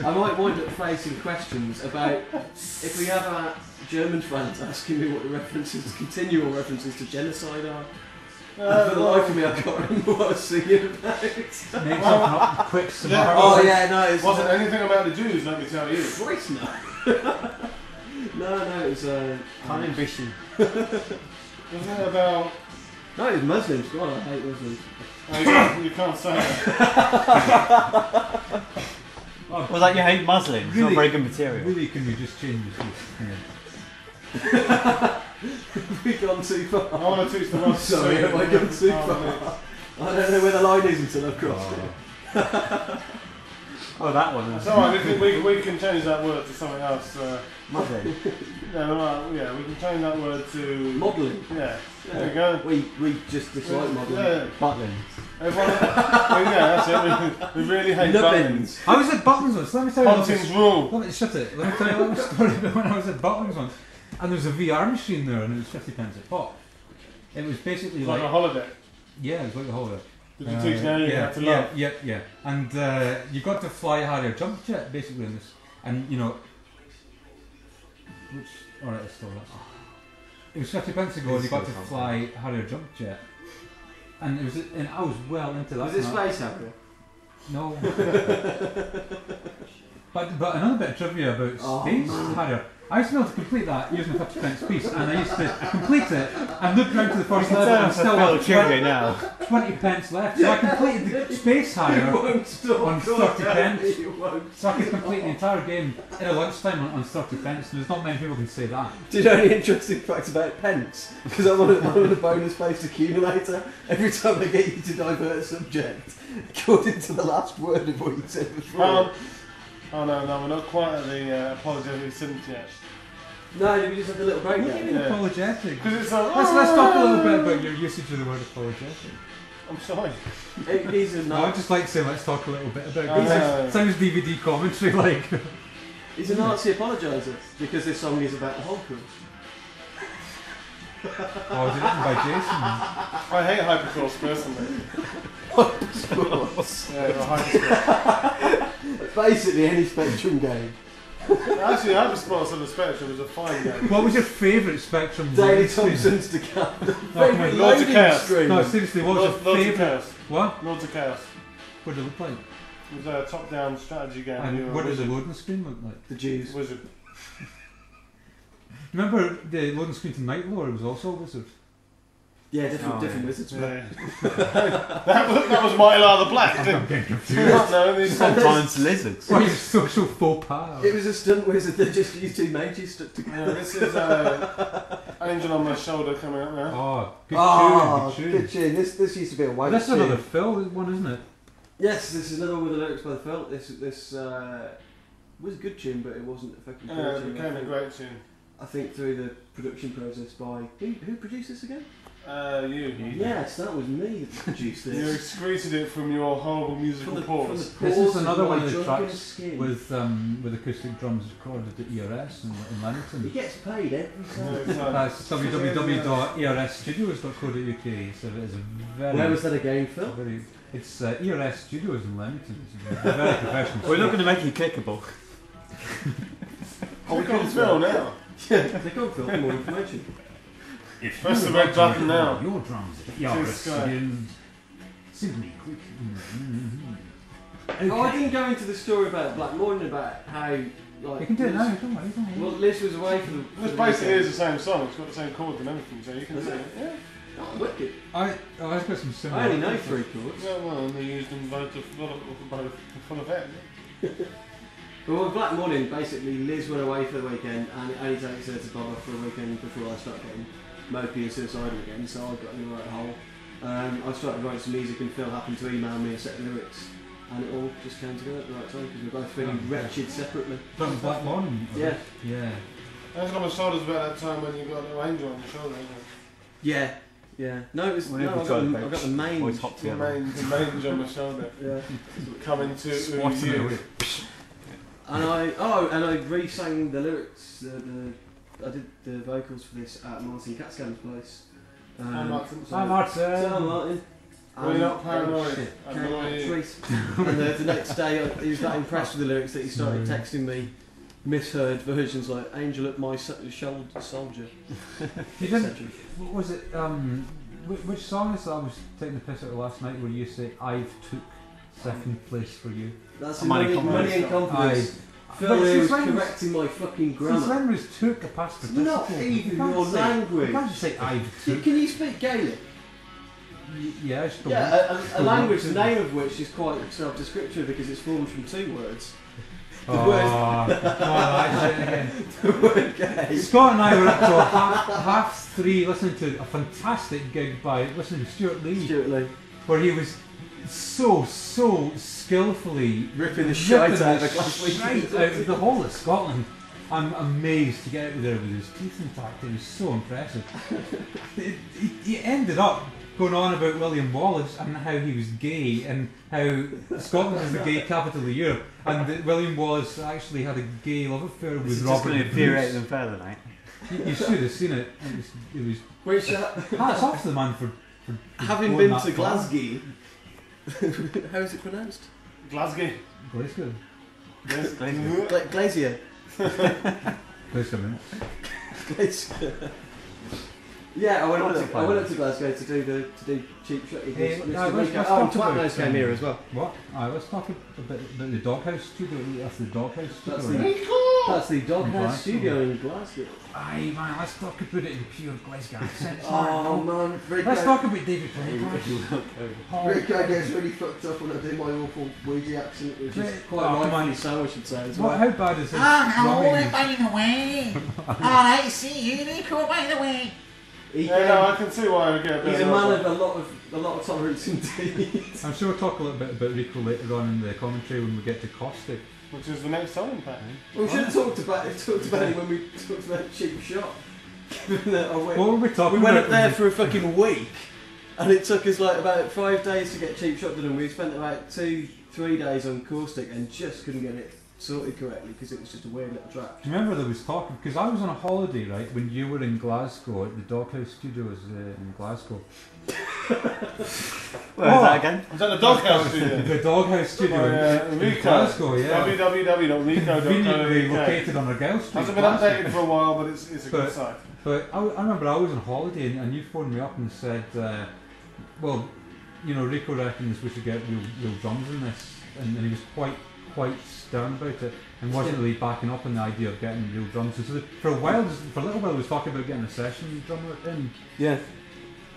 I might wind up facing questions about if we have our German fans asking me what the references, continual references to genocide are. For the life of me, I can't remember what I was singing about. Make something up quick. Yeah. Oh yeah, no, it's Wasn't anything about the Jews, let me tell you. Voice no. No, it was Ambition. Wasn't it about... no, it was Muslims. God, I hate Muslims. Oh, you can't say that. Was that you hate Muslims? Really? Not very good material. Really, can we just change this? We've gone too I far. want to teach the ones Sorry, have I gone too far? I don't know where the line is until I've crossed it. Oh, that one. It's alright, we can change that word to something else. Muslim. Yeah, we can change that word to... Modelling. Yeah, there we go. We just dislike modelling. Yeah, Butlin. everyone, yeah, that's it. We really hate buttons. Nubbins. I was at Butlins once. Let me tell you. Ponting's rule. Let me shut it. Let me tell you a little story about when I was at Butlins once, and there was a VR machine there, and it was 50 pence a pop. It was basically Like a holiday. yeah, it was like a holiday. Did you teach now you yeah, have to love? yeah. And you got to fly a Harrier jump jet basically in this, and you know, which alright, let's stop that. It was 50 pence ago, and you got to fly Harrier jump jet, and it was, and I was well into that. Was it and I- Space Harrier? No. But another bit of trivia about Space Harrier. I used to be able to complete that using a 50 pence piece, and I used to complete it and look round to the first level and still have trivia now. 20 pence left. So I completed the Space Harrier on 30 pence. So I could complete the entire game in a lunchtime on 30 pence, and there's not many people can say that. Do you know any interesting facts about pence? Because I'm on a bonus-based accumulator. Every time I get you to divert a subject, according to the last word of what you said before. Oh no, we're not quite at the apologetic synth yet. No, we just had a little What do you breakdown. mean apologetic? Because it's like, Let's talk a little bit about your usage of the word apologetic. I'm sorry. These are No, I not. just like saying let's talk a little bit about Oh, it. no. Sounds DVD commentary like. He's a Nazi apologiser because this song is about the Holocaust. Oh, was it written by Jason? I hate Hypercourse personally. Yeah, Hypercourse. Basically, any Spectrum game. Actually, Hypercourse on the Spectrum was a fine game. What was your favourite Spectrum? Daily loading screen? Thompson's to come. No, Favourite Lords of loading Chaos. screen. No, seriously, what was your Lords of favourite? Chaos. What? Lords of Chaos. What did it look like? It was a top-down strategy game. You And were what a did the wizard. loading screen look like? The Jews. Wizard. Remember the loading screen to Night Lord was also a wizard? Yeah, different, Oh, different yeah. wizards. Yeah. that was Mylar the Black. I'm Didn't getting you confused. not know these Sometimes lizards. What is social faux pas? It was a stunt wizard that just used two mages stuck together. Yeah, this is Angel on My Shoulder coming up now. Oh, good Oh, tune, good tune. This used to be a white That's tune. another Phil one, isn't it? Yes, this is another one with the lyrics by the Phil. This was a good tune, but it wasn't a fucking Yeah, great it tune. became a great tune. I think through the production process by who produced this again? You. Yes, that was me that produced You this. excreted it from your horrible musical pores. This is another of one my of the drunken tracks skin. with acoustic drums recorded at ERS in He Leamington. gets paid every No, time. it's like- That's www.ersstudios.co.uk. So it is a very, Where was that again, Phil? very. It's ERS Studios in Leamington. It's a very professional. We're not going to make you clickable. Oh, we Click on can't Phil now. Yeah, they can't Phil for more information. If Press you the would red like to button record now. Your drums at Please, ERS Sky. Studios. Simply click. Oh, I didn't go into the story about Black Morning about how like. You can do it now. Don't worry. Don't worry. Well, Liz was away for the. This basically is the same song. It's got the same chords and everything, so you can Is do it? it. Yeah. Oh, wicked. I've got some similar. I only know 3 chords. Yeah, well, and they used them both to full of it. But well, Black Morning, basically, Liz went away for the weekend, and it only takes her to bother for a weekend before I start getting mopey and suicidal again, so I got in the right hole. I started writing some music, and Phil happened to email me a set of lyrics, and it all just came together at the right time, because we're both feeling wretched separately. From Black Morning. Yeah. Yeah. Angel on My Shoulder's about that time when you got a little angel on your shoulder, isn't it? Yeah. Yeah. No, it was. Whenever No, we I tried got the main. Always hop The together. mange on my shoulder. Yeah. Coming to Swatting you. it. And I re-sang the lyrics. I did the vocals for this at Martin Catscam's place I'm Martin. Hi Martin. So Martin. We're not paranoid. Shit. Annoying. And the next day he was that impressed with the lyrics that he started texting me misheard versions like "Angel at my shoulder, soldier." You didn't. What was it? Which song is that I was taking the piss out of last night where you say I've took second place for you? That's Money money and confidence. Phil was correcting my fucking grammar. Since when was took a past participle? Not even your language. You can't just say I've took. Can you speak Gaelic? Yeah, it's the Yeah, a language, the name of which is quite self-descriptive because it's formed from two words. The word. The word gay. Scott and I were up till half 3 listening to a fantastic gig by listening to Stuart Lee, where he was so skillfully ripping the shite out of a glass out of the whole of Scotland. I'm amazed to get out there with his teeth intact. It was so impressive. He ended up going on about William Wallace and how he was gay and how Scotland is the gay capital of Europe and that William Wallace actually had a gay love affair with Robert It's infuriate them further, mate. You should have seen it. It was Which, hats off to the man for having going been that to far. Glasgow. How is it pronounced? Glasgow. Glasgow. Glazier. Glasgow, man. Glasgow. Yeah, I went up to Glasgow to do Cheap Shot. Twatnose came here as well. What? Let's talk a bit about the Doghouse Studio. That's the Doghouse Studio. That's the Doghouse Studio in Glasgow. Aye, man, let's talk about it in pure Glasgow accent. Oh man, Let's talk about David Plain. Rico gets really fucked up when I do my awful Ouija accent, which is quite rightfully so, I should say. As well. How bad is it? Hello, by the way. Alright, see you, Rico, by the way. I can see why I get. He's a man of a lot of tolerance indeed. I'm sure we'll talk a little bit about Rico later on in the commentary when we get to Caustic. Which is the next song, Pat. We should have talked about it when we talked about Cheap Shot. What were we talking about? We went up there for a fucking week, and it took us like about 5 days to get Cheap Shot done, and we spent about 2-3 days on Caustic and just couldn't get it sorted correctly because it was just a weird little track. Do you remember there was talk, because I was on a holiday, right, when you were in Glasgow at the Doghouse Studios in Glasgow. Where is that again? Was that the Doghouse Studio? The Doghouse Studio in Rico. Glasgow, yeah. www.rico.co.uk. Conveniently located on Argyle Street. Hasn't been updated for a while, but it's a good site. But I remember I was on holiday and you phoned me up and said, well, you know, Rico reckons we should get real drums in this, and he was quite stern about it and wasn't really backing up on the idea of getting real drums. So for a little while, he was talking about getting a session drummer in. Yeah.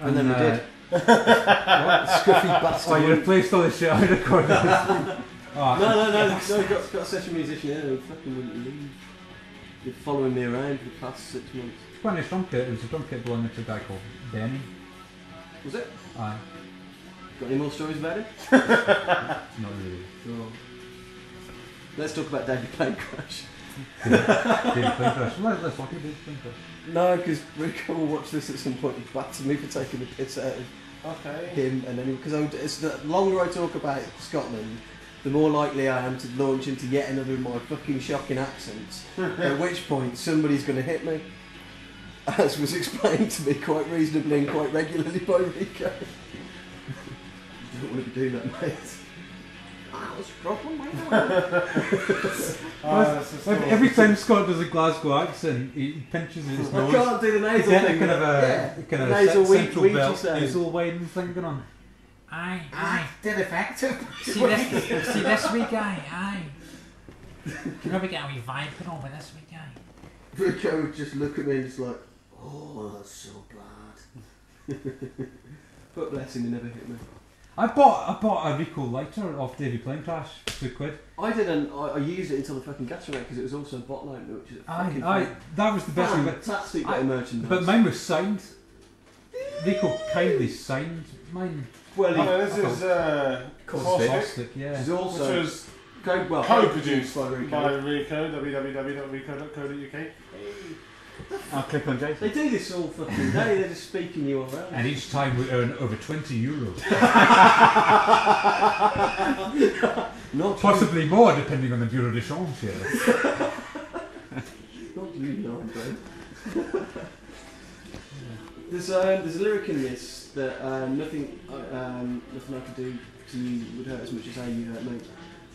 And then we did. What? Scruffy bastard. Oh, you replaced all the shit I recorded. No, got a session musician here who fucking wouldn't leave. Been following me around for the past 6 months. It's quite a nice drum kit. It was a drum kit belonging to a guy called Benny. Was it? Aye. Got any more stories about him? Not really. Oh. Let's talk about David Plane Crash. David Plane Crash. Let's talk about David Plane Crash. No, because Rico will watch this at some point and batter me for taking the piss out of him, and then because the longer I talk about Scotland, the more likely I am to launch into yet another of my fucking shocking accents. At which point somebody's going to hit me, as was explained to me quite reasonably and quite regularly by Rico. You don't want to be doing that, mate. Every time Scott does a Glasgow accent, he pinches his nose. I can't do the nasal thing. Kind of nasal central Ouija belt, sound. nasal widening thing going on. Aye, dead effective. See this week, aye. Maybe get a wee vibe put on with this week, aye. Rico would just look at me and just like, oh, that's so bad. But bless him, he never hit me. I bought a Rico lighter off Davy Plane Crash for £2. I used it until the fucking gas ran out because it was also a bottle opener, which is that was the best thing. Fantastic bit of merchandise. But mine was signed. Rico kindly signed mine. Well, this is Caustic, yeah. Which is also co-produced by Rico. Rico, www.rico.co.uk. I'll click on Jason. They do this all fucking day, they're just speaking you around. And each time we earn over €20. Not Possibly more, depending on the Bureau de Change here. Not you, no, bro. There's a lyric in this that nothing I could do to you would hurt as much as how you hurt me.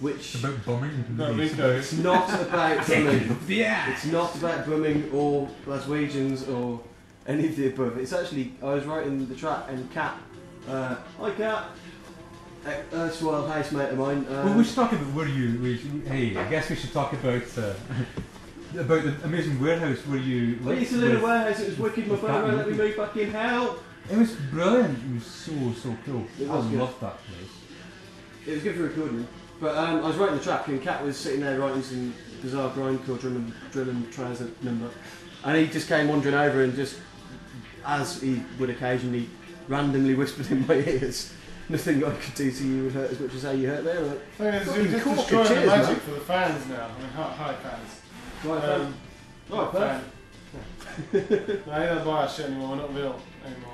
Which About bumming. No, Rico. it's not about bumming. Yeah. It's not about bumming or Glaswegians or any of the above. It's actually, I was writing the track and Kat, hi Kat, erstwhile housemate of mine. Well, we should talk about hey, I guess we should talk about the amazing warehouse where you lived. It's a little with- warehouse, it was wicked, my phone won't let me move back in, help! It was brilliant. It was so cool. It I was good. loved that place. It was good for recording. But I was writing the track and Kat was sitting there writing some bizarre grindcore drill and trouser number. And he just came wandering over and just, as he would occasionally, randomly whispered in my ears, nothing I could do to you would hurt as much as how you hurt me. I'm like, You're just corker, destroying the cheers, magic man. for the fans now. I mean, hi fans. right, Right, fan. No, you don't buy our shit anymore. We're not real anymore.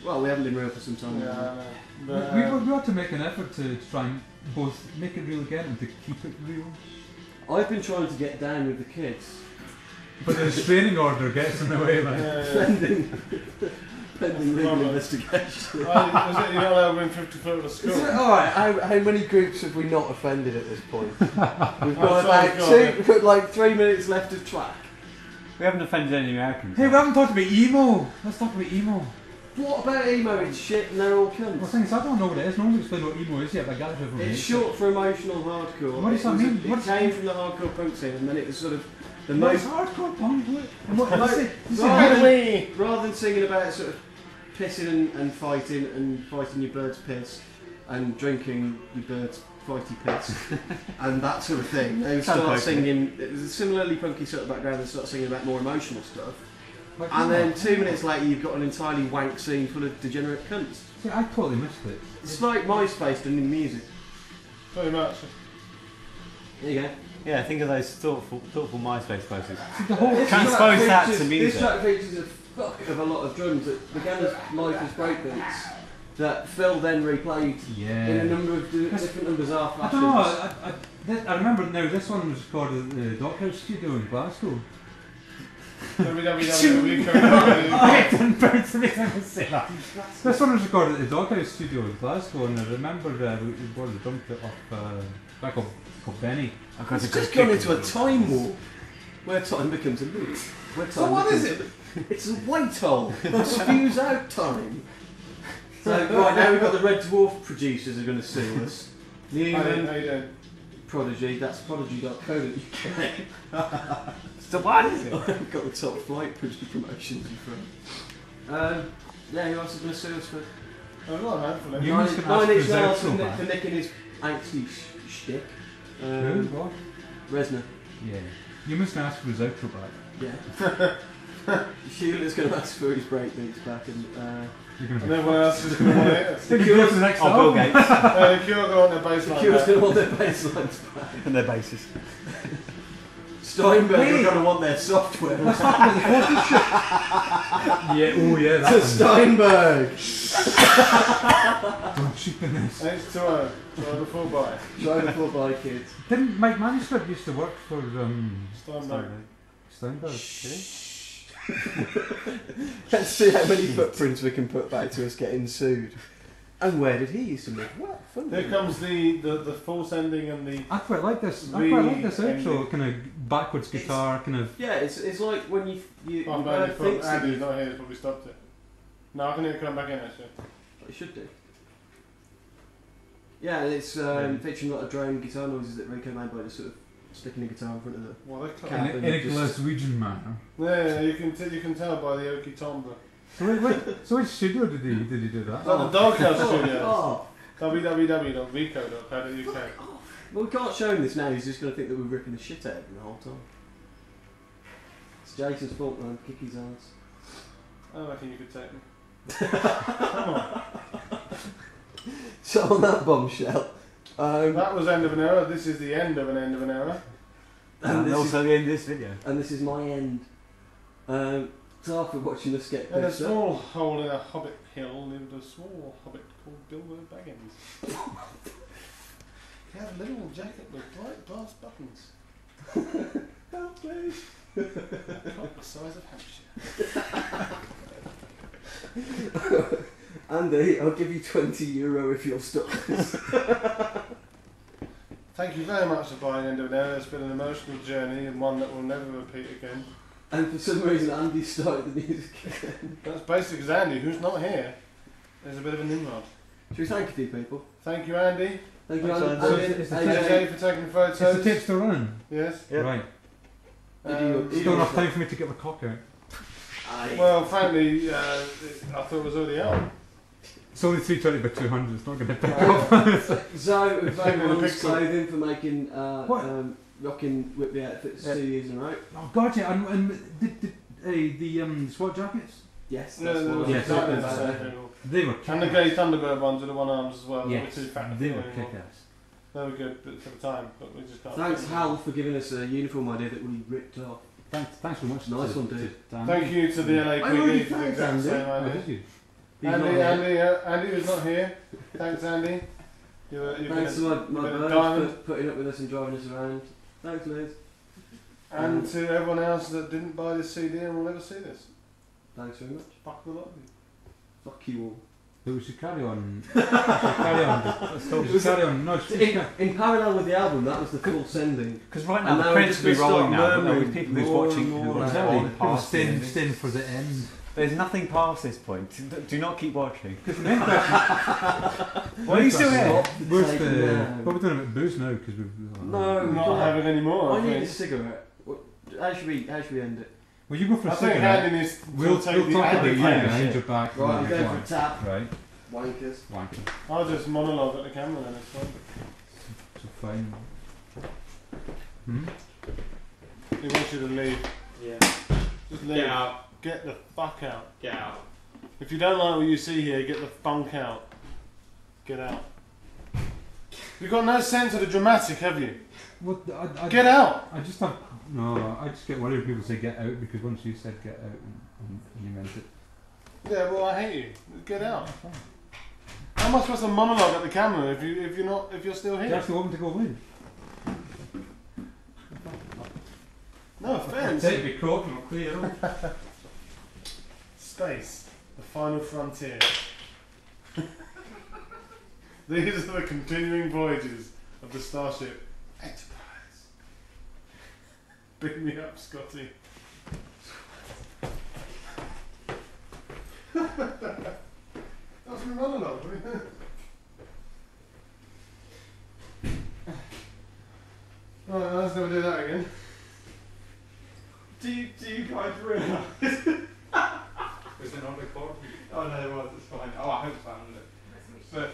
Well, we haven't been real for some time. Yeah, I know. But, We ought to make an effort to try and both make it real again and to keep it real. I've been trying to get down with the kids. But the restraining order gets in the way, man. Pending legal investigation. You're not allowed within 50 foot of a school. Alright, how many groups have we not offended at this point? We've Oh, got sorry, about God, we've got like 3 minutes left of track. We haven't offended any Americans. Hey, we haven't talked about emo. Let's talk about emo. What about emo? It's shit and they're all Well, cunts. the thing is, I don't know what it is. No one's explained what emo is yet, but I gather from It's short for emotional hardcore. What does that mean? It came from the hardcore punk scene and then it was sort of the What's most... hardcore punk? And what Like, is it? rather than singing about sort of pissing and fighting your bird's piss and drinking your bird's fighty piss and that sort of thing, they would Sounds start like singing. It was a similarly punky sort of background. They start singing about more emotional stuff, Like, and no. then 2 minutes later, you've got an entirely wank scene full of degenerate cunts. See, I totally missed it. It's like MySpace done in music. Pretty much. There you go. Yeah, think of those thoughtful MySpace posters. See, the whole This Transpose track that to features- music. This track features a fuck of a lot of drums that began as live as breakbeats that Phil then replayed in a number of different numbers after. I don't know. I remember now. This one was recorded at the Dockhouse Studio in Glasgow. This one was recorded at the Dockhouse Studio in Glasgow, and I remember we recorded the drum kit off a guy called Benny. It's just gone into a time warp where time becomes a loop. So what is it? It's a white hole that spews out time. So right now we've got the Red Dwarf producers are going to sue us. Newman, Prodigy, that's prodigy.co.uk. So what is it? I've got the top flight promotions in front. Yeah, who else is going to sue us for Newman's gonna ask Nine for Inch his Nails outro for back. nicking his angsty shtick. Who? What? Resner. Yeah. Newman's gonna ask for his outro back. Yeah. Hewlett's going to ask for his breakbeats back and You're gonna And everyone else is going to want it. Think you go to the next Oh, Bill album. Gates The Cure go on their The baseline. Cure's back. going to want their bass lines back. and their bases. Steinberg Hey. are going to want their software. Let's talk about the photoshoot. Yeah. Oh yeah. That To one. Steinberg! Don't cheapen this. And it's 2-0. So the full buy. Try before buy, kids. Didn't Mike Manuscript used to work for Steinberg. Steinberg? Let's see how many footprints we can put back to us getting sued. And where did he used to live? What fun. Here comes the false ending and the... I quite like this. I quite like this outro. Kind of backwards guitar. Kind of. Yeah, it's like when you I'm glad bird thinks that Andy's not here, he's probably stopped it. No, I can hear it come back in actually. it should do. Yeah, it's featuring a lot of drone guitar noises that Rico made by just sort of sticking a guitar in front of the. Well, they're Cat. clever. In a Glaswegian manner. Yeah, you can tell by the oaky timbre. So which studio did he do that? Oh, the Doghouse Studios. Oh, www.rico.co.uk. well, we can't show him this now. He's just going to think that we're ripping the shit out of him the whole time. It's Jason's fault, man. Kick his ass. I reckon you could take me. Come on. So on that bombshell, That was end of an era. This is the end of an era. And this also the end of this video. and this is my end. So after watching us get In a pissed up, small hole in a hobbit hill lived a small hobbit called Bilbo Baggins. He had a little jacket with bright brass buttons. help please. A cock the size of Hampshire. Andy, I'll give you €20 if you'll stop this. Thank you very much for buying into it. It's been an emotional journey and one that will never repeat again. And for some reason, Andy started the music again. That's basically because Andy, who's not here, is a bit of a Nimrod. Should we thank a few people? Thank you, Andy. Thank you, Thanks, Andy. Andy. Andy, Is the AJ for taking the photos. Is the tape still running? Yes. Yep. Right. Still Still enough time for me to get my cock out. Well, frankly, I thought it was already out. It's only 320 by 200. It's not going to pick up. So, we've Taking a everyone's pixel. clothing for making What? rocking Whitby outfits Yeah. 2 years in a row. Oh God, yeah. And the SWAT jackets. Yes, No, that's no, what no, I Yes, was no, talking no, about no, there. no, no. They were. And the grey Thunderbird ones with the one arms as well. Yes, They were too fat. they were anymore. kick-ass. They were good for the time, but we just can't. Thanks, Hal, for giving us a uniform idea that we ripped off. Thanks very much. Nice to- one, to dude. Dan. Thank you to the already LAPD for the thanked exact Andy. same Oh, idea. did you? He's not here. Andy was not here. Thanks, Andy. You've Thanks to been my been a birds diamond. for putting up with us and driving us around. Thanks, Liz. And to everyone else that didn't buy this CD and will never see this. Thanks very much. Fuck the lot of you. Fuck you all. But we should carry on. We should carry on. We should carry on. No, it's just In parallel with the album, that was the full sending. Because right And now now the we're credits just will be gonna rolling start now, but murmuring with people who's more watching and who more are and exactly. on People past the staying ending. for the end. There's nothing past this point. Do not keep watching. Why Why are you still here? Where's Take the? now. What are we doing about booze now? Because we've. No, We're we not can't. having any more. I I need a think. cigarette. How should we end it? Well, you go for a I think cigarette. Andy needs to We'll take talk the about Andy you finish. behind your back. Right, I'm and going your for a flank. tap. Right, Wankers. wanking. I'll just monologue at the camera then, it's fine. So fine. He wants you to leave. Yeah. Just leave. Get out. Get the fuck out. Get out. If you don't like what you see here, get the funk out. Get out. You've got no sense of the dramatic, have you? What? Get out! I just have. No, I just get worried when people say get out because once you said get out and you meant it. Yeah, well, I hate you. Get out. How am I supposed to monologue at the camera if you're still You here? actually want me to go away? No offence. Take me croak and I'll clear up. Space, the final frontier. These are the continuing voyages of the Starship Enterprise. Pick me up, Scotty. That's my monologue. Right, let's never do that again. Do you guys realise? Was it not recording? Oh no, it was. It's fine. Oh, I hope so. But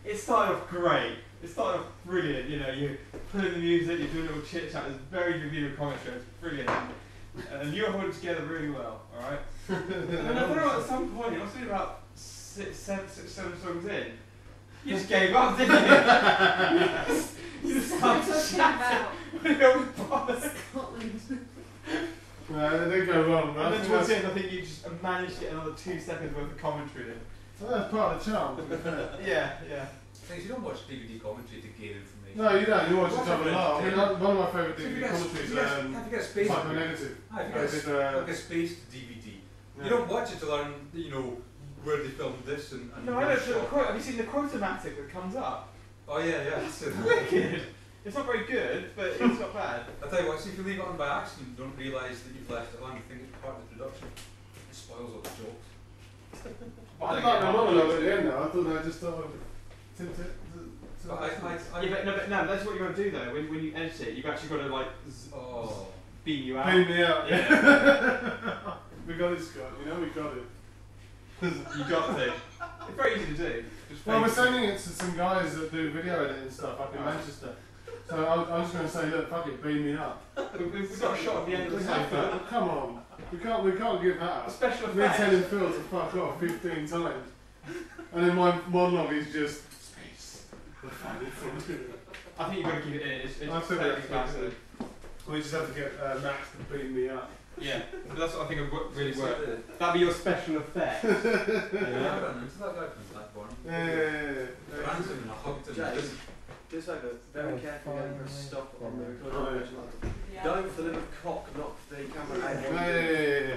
it started off great. It started off brilliant. You know, you put in the music, you're doing a little chit chat. There's very good video commentary. It's brilliant. And you were holding together really well. All right. And then I don't know. At some point, it must have been about six, seven songs in. You just gave up, didn't you? You just started chatting. Scotland. Right, it did go wrong, but And I then think towards the that's, end, I think you just managed to get another 2 seconds worth of commentary in. that's part of the charm. to be fair. Yeah, yeah. Things you don't watch DVD commentary to gain information. No, you don't. You watch it to have a Watch it, laugh. I mean, yeah. one of my favourite If you DVD get, commentaries if is you get a space, Psycho Negative. if you I did, get a space DVD, yeah. you don't watch it to learn, you know, where they filmed this and No, I where know. it's The shot. quote, have you seen the quotomatic that comes up? Oh yeah, yeah. That's it. Wicked. It's not very good, but it's not bad. I tell you what, see, if you leave it on by accident, you don't realise that you've left it on. You think it's part of the production. It spoils all the jokes. I like the monologue at the end though. I thought I just thought of But Yeah, but no, that's what you got to do though. When you edit it, you've actually got to like oh. beam you out. Beam me up. Yeah. We got it, Scott. You know we got it. You got to. It's very easy to do. Just Well, we're face it. sending it to some guys that do video editing stuff up in Manchester. So I was just going to say, look, fuck it, beam me up. We've got a shot at the end of We the have sofa. to. Come on. We can't give that up. Special Me effects. telling Phil to fuck off 15 times. And then my monologue is just space. The final frontier. I think you've got to keep it in. It's I just think totally that's classic. We just have to get Max to beam me up. Yeah, but that's what I think would really So work. the- That'd be your special effect. Yeah, I ran into that guy from Blackburn. Yeah. Ran to him and I hugged him. James, just over, very carefully going for a stop on the recording. Yeah. Don't for the love of cock knock the camera out. Yeah.